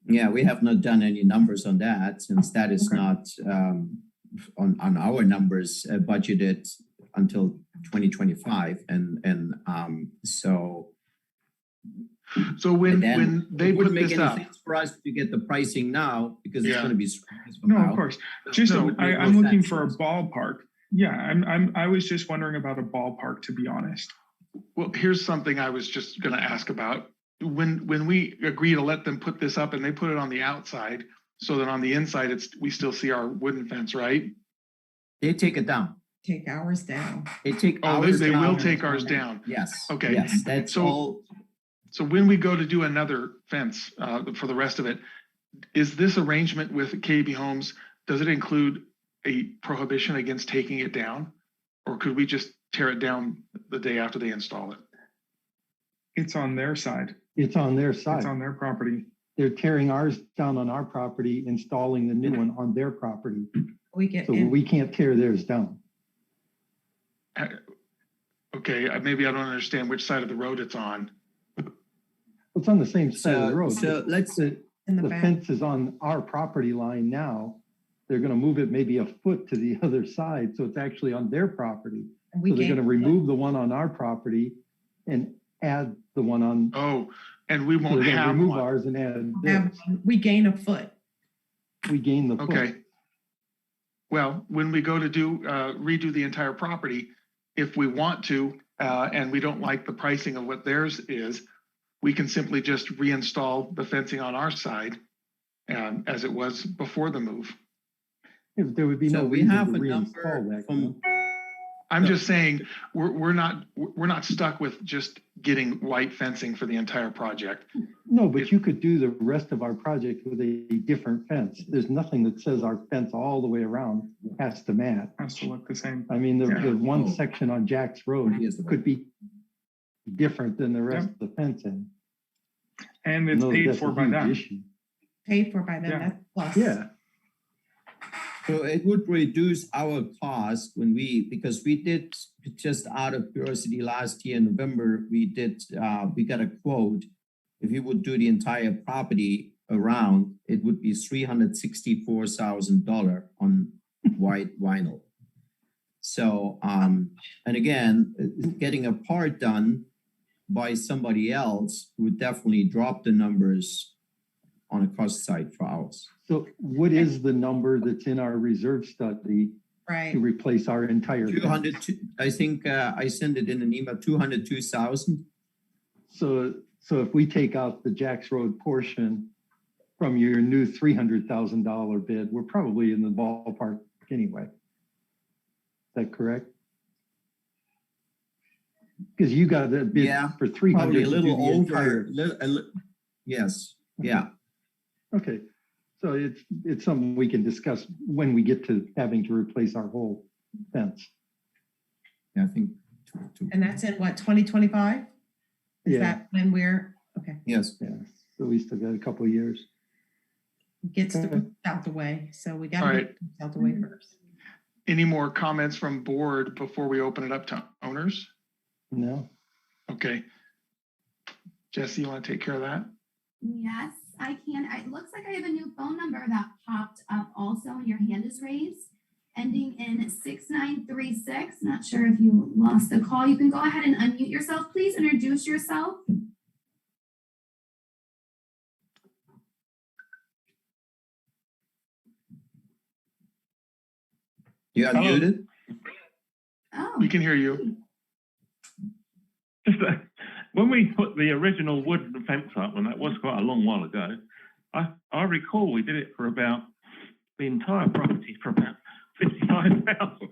Yeah, we have not done any numbers on that since that is not on our numbers budgeted until 2025, and so when they put this up, sense for us to get the pricing now because it's going to be of course. I'm looking for a ballpark. I was just wondering about a ballpark, to be honest. Well, here's something I was just going to ask about. When we agree to let them put this up and they put it on the outside, so that on the inside we still see our wooden fence, right? They take it down. Take ours down. They take ours down. They will take ours down. Yes. Okay. Yes, that's all. So when we go to do another fence for the rest of it, is this arrangement with KB Homes, does it include a prohibition against taking it down? Or could we just tear it down the day after they install it? It's on their side. It's on their side. It's on their property. They're tearing ours down on our property, installing the new one on their property. We can't tear theirs down. Okay, maybe I don't understand which side of the road it's on. It's on the same side of the road. So the fence is on our property line now. They're going to move it maybe a foot to the other side, so it's actually on their property. So they're going to remove the one on our property and add the one on. Oh, and we won't have remove one. ours and add theirs. We gain a foot. We gain the foot. Okay. Well, when we go to redo the entire property, if we want to, and we don't like the pricing of what theirs is, we can simply just reinstall the fencing on our side as it was before the move. If there would be So no we reason have to a reinstall number that. from, I'm just saying, we're not stuck with just getting white fencing for the entire project. No, but you could do the rest of our project with a different fence. There's nothing that says our fence all the way around has to match. Has to look the same. I mean, the Yeah. one section on Jack's Road could be different than the rest of the fencing. And it's No, paid that's for a by huge them. issue. Paid for by them, Yeah. that's plus. Yeah, so it would reduce our cost when because we did, just out of curiosity, last year in November, we got a quote. If you would do the entire property around, it would be $364,000 on white vinyl. So, and again, getting a part done by somebody else would definitely drop the numbers on a cost side for ours. so what is the number that's in our reserve study Right. to replace our entire fence? 202, I think, I sent it in an email, 202,000. So if we take out the Jack's Road portion from your new $300,000 bid, we're probably in the ballpark anyway. Is that correct? Because you got a bid Yeah, for 300. Probably a to do little the over, entire- yes, yeah. Okay, so it's something we can discuss when we get to having to replace our whole fence. Yeah, I think two. And that's in what, 2025? Is Yeah. that when we're, okay, Yes. Yeah, so we still got a couple of years. gets the Okay. out the way, so we All gotta right. get it out the way first. Any more comments from board before we open it up to owners? No, Okay. Jesse, you want to take care of that? Yes, I can. It looks like I have a new phone number that popped up also, and your hand is raised, ending in 6936. Not sure if you lost the call. You can go ahead and unmute yourself. Please introduce yourself. You Hello. unmuted? Oh, We can hear you. Just when we put the original wooden fence up, and that was quite a long while ago, I recall we did it for about the entire property for about 55,000.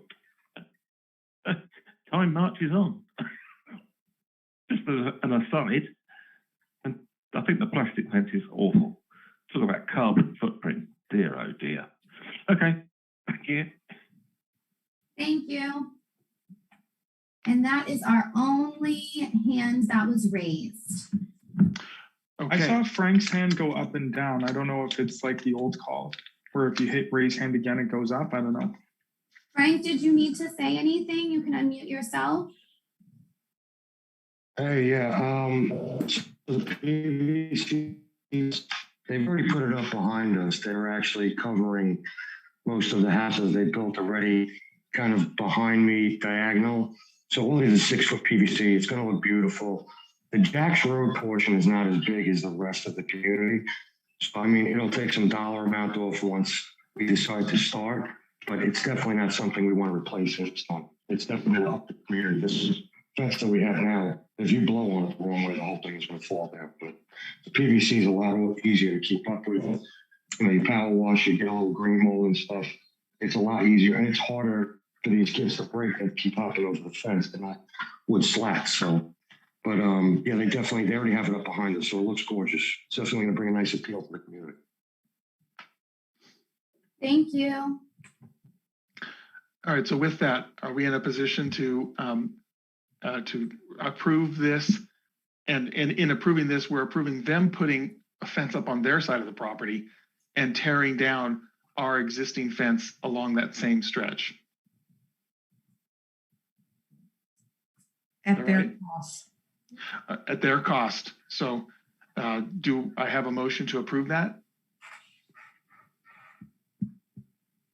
Time marches on. Just as an aside, and I think the plastic fence is awful. Talk about carbon footprint. Dear, oh dear. Okay, thank you. thank you. And that is our only hand that was raised. I Okay. saw Frank's hand go up and down. I don't know if it's like the old call, where if you hit raise hand again, it goes up. I don't know. Frank, did you need to say anything? You can unmute yourself. Hey, yeah, the PVC, they've already put it up behind us. They're actually covering most of the houses they built already, kind of behind me diagonal. So only the 6-foot PVC, it's gonna look beautiful. The Jack's Road portion is not as big as the rest of the community. So I mean, it'll take some dollar amount off once we decide to start, but it's definitely not something we want to replace. It's definitely up the community. This fence that we have now, if you blow on it the wrong way, the whole thing is gonna fall down. But the PVC is a lot easier to keep up with. You know, you power wash, you get a little green mold and stuff. It's a lot easier, and it's harder for these kids to break that keep hopping over the fence. They're not wood slats, so. But yeah, they already have it up behind us, so it looks gorgeous. It's definitely gonna bring a nice appeal to the community. Thank you. All right, so with that, are we in a position to approve this? And in approving this, we're approving them putting a fence up on their side of the property and tearing down our existing fence along that same stretch. At All their right. cost. At their cost. So do I have a motion to approve that?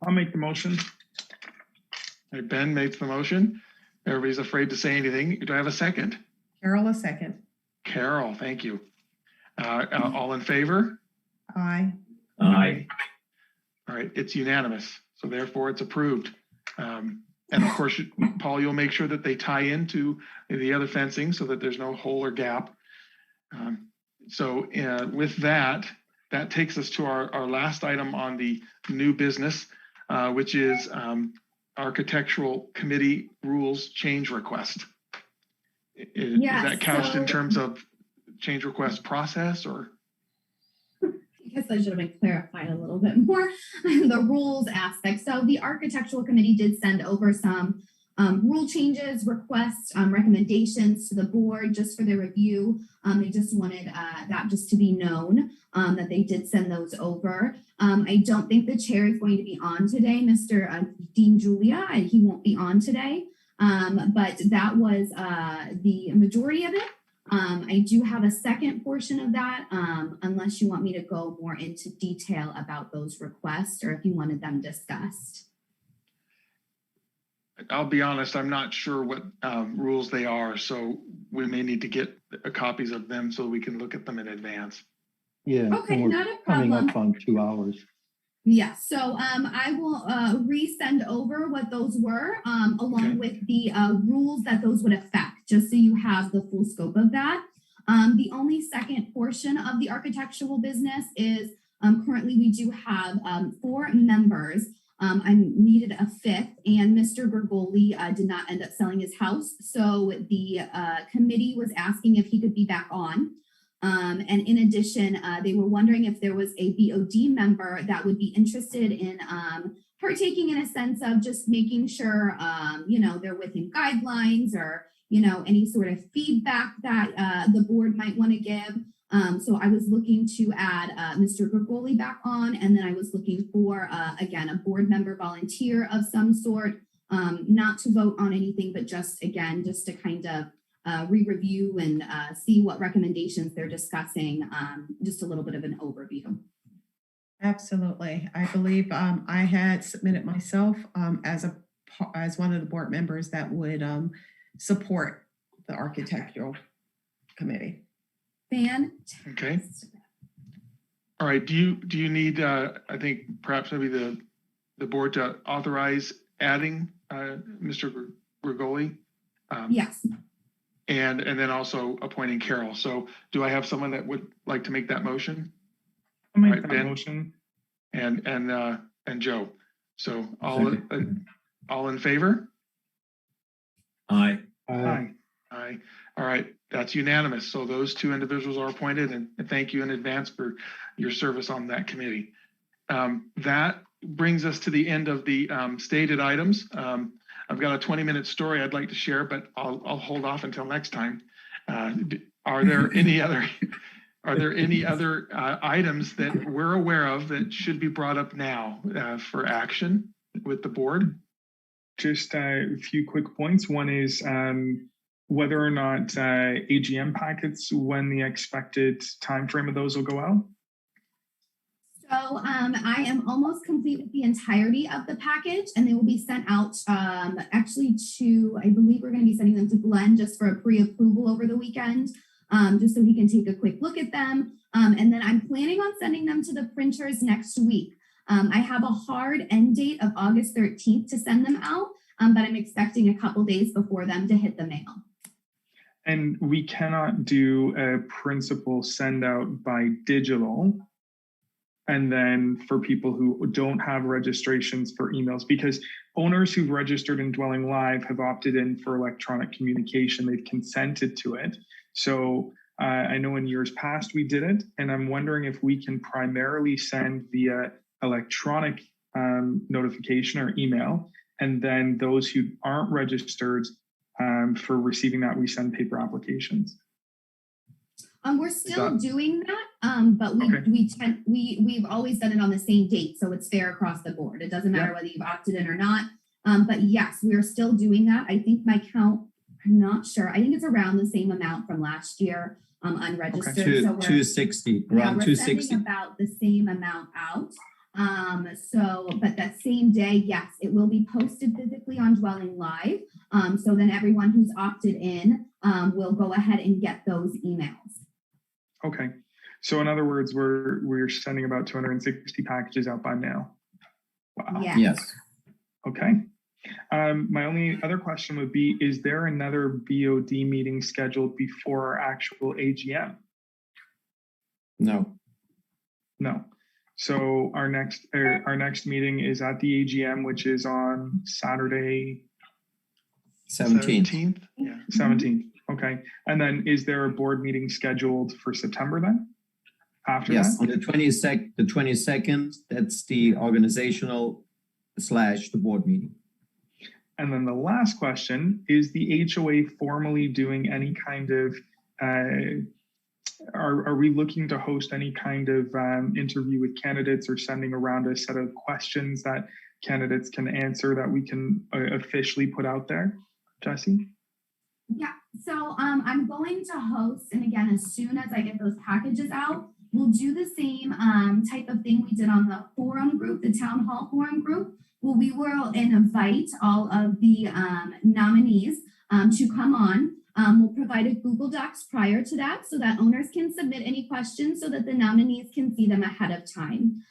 I'll make the motion. All right, Ben makes the motion. Everybody's afraid to say anything. Do I have a second? Carol, a second. Carol, thank you. All in favor? Aye. Aye. All right, it's unanimous. So therefore it's approved. And of course, Paul, you'll make sure that they tie into the other fencing so that there's no hole or gap. So with that, that takes us to our last item on the new business, which is architectural committee rules change request. Is that couched in terms of change request process, or? I guess I should have been clarified a little bit more the rules aspect. So the architectural committee did send over some rule changes, requests, recommendations to the board just for their review. They just wanted that just to be known that they did send those over. I don't think the chair is going to be on today, Mr. Dean Julia. He won't be on today, but that was the majority of it. I do have a second portion of that, unless you want me to go more into detail about those requests or if you wanted them discussed. I'll be honest, I'm not sure what rules they are, so we may need to get copies of them so we can look at them in advance. Yeah. Okay, and we're not a coming problem. up on 2 hours. Yeah, so I will resend over what those were, along with the rules that those would affect, just so you have the full scope of that. The only second portion of the architectural business is currently we do have 4 members. I needed a 5th, and Mr. Bergoli did not end up selling his house. So the committee was asking if he could be back on. And in addition, they were wondering if there was a BOD member that would be interested in partaking in a sense of just making sure, they're within guidelines or, any sort of feedback that the board might want to give. So I was looking to add Mr. Bergoli back on, and then I was looking for, again, a board member volunteer of some sort, not to vote on anything, but just to kind of re-review and see what recommendations they're discussing, just a little bit of an overview. Absolutely. I believe I had submitted myself as one of the board members that would support the architectural committee. Fantastic. Okay. All right. Do you need? I think perhaps maybe the board to authorize adding Mr. Bergoli. Yes. And then also appointing Carol. So do I have someone that would like to make that motion? I'll make that motion. And Joe. So all in favor? Aye. Aye. Aye. All right. That's unanimous. So those 2 individuals are appointed, and thank you in advance for your service on that committee. That brings us to the end of the stated items. I've got a 20-minute story I'd like to share, but I'll hold off until next time. Are there any other items that we're aware of that should be brought up now for action with the board? Just a few quick points. One is whether or not AGM packets, when the expected time frame of those will go out. So I am almost complete with the entirety of the package, and they will be sent out actually I believe we're going to be sending them to Glenn just for a pre-approval over the weekend, just so he can take a quick look at them. And then I'm planning on sending them to the printers next week. I have a hard end date of August 13th to send them out, but I'm expecting a couple days before them to hit the mail. And we cannot do a principal send out by digital. And then for people who don't have registrations for emails, because owners who've registered in Dwelling Live have opted in for electronic communication. They've consented to it. So I know in years past we did it, and I'm wondering if we can primarily send via electronic notification or email, and then those who aren't registered for receiving that, we send paper applications. We're still doing that, but we've always done it on the same date, so it's fair across the board. It doesn't matter whether you've opted in or not. But yes, we are still doing that. I think my count, I'm not sure. I think it's around the same amount from last year unregistered. Okay. So we're 260, around we're 260. sending about the same amount out. But that same day, yes, it will be posted physically on Dwelling Live. So then everyone who's opted in will go ahead and get those emails. Okay. So in other words, we're sending about 260 packages out by mail. Wow. Yes. Okay. My only other question would be, is there another BOD meeting scheduled before our actual AGM? No. No. So our next meeting is at the AGM, which is on Saturday, 17th. Yeah. 17th. Okay. And then is there a board meeting scheduled for September then? After Yes, that? on the 22nd, that's the organizational / the board meeting. And then the last question, is the HOA formally doing any kind of, are we looking to host any kind of interview with candidates or sending around a set of questions that candidates can answer that we can officially put out there? Jesse? Yeah, so I'm going to host, and again, as soon as I get those packages out, we'll do the same type of thing we did on the forum group, the town hall forum group, where we will invite all of the nominees to come on. We'll provide a Google Docs prior to that so that owners can submit any questions so that the nominees can see them ahead of time.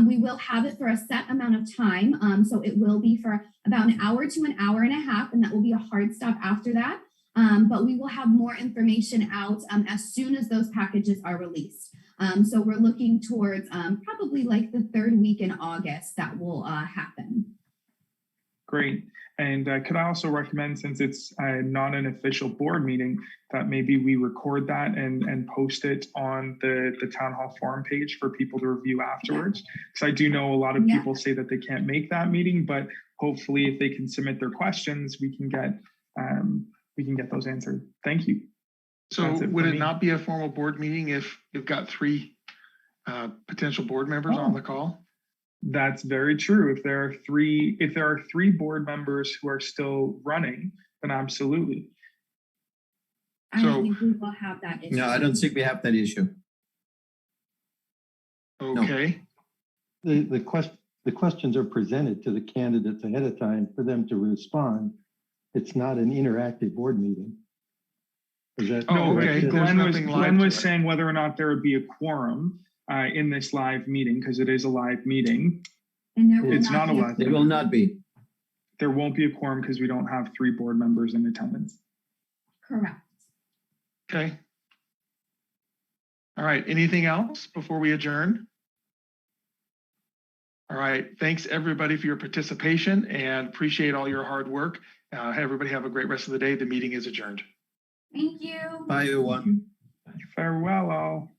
We will have it for a set amount of time. So it will be for about an hour to an hour and a half, and that will be a hard stop after that. But we will have more information out as soon as those packages are released. So we're looking towards probably like the 3rd week in August that will happen. Great. And could I also recommend, since it's not an official board meeting, that maybe we record that and post it on the town hall forum page for people to review afterwards? Because I do know a lot of people say that they can't make that meeting, but hopefully if they can submit their questions, we can get those answered. Thank you. So would it not be a formal board meeting if you've got 3 potential board members on the call? That's very true. If there are three board members who are still running, then absolutely. I don't think we will have that issue. No, I don't think we have that issue. Okay. The questions are presented to the candidates ahead of time for them to respond. It's not an interactive board meeting. Is that? okay. Glenn was saying whether or not there would be a quorum in this live meeting, because it is a live meeting. And there will It's not a live. There will not be. There won't be a quorum because we don't have 3 board members in attendance. Correct. Okay. All right. Anything else before we adjourn? All right. Thanks everybody for your participation and appreciate all your hard work. Everybody have a great rest of the day. The meeting is adjourned. Thank you. Bye, everyone. Farewell all.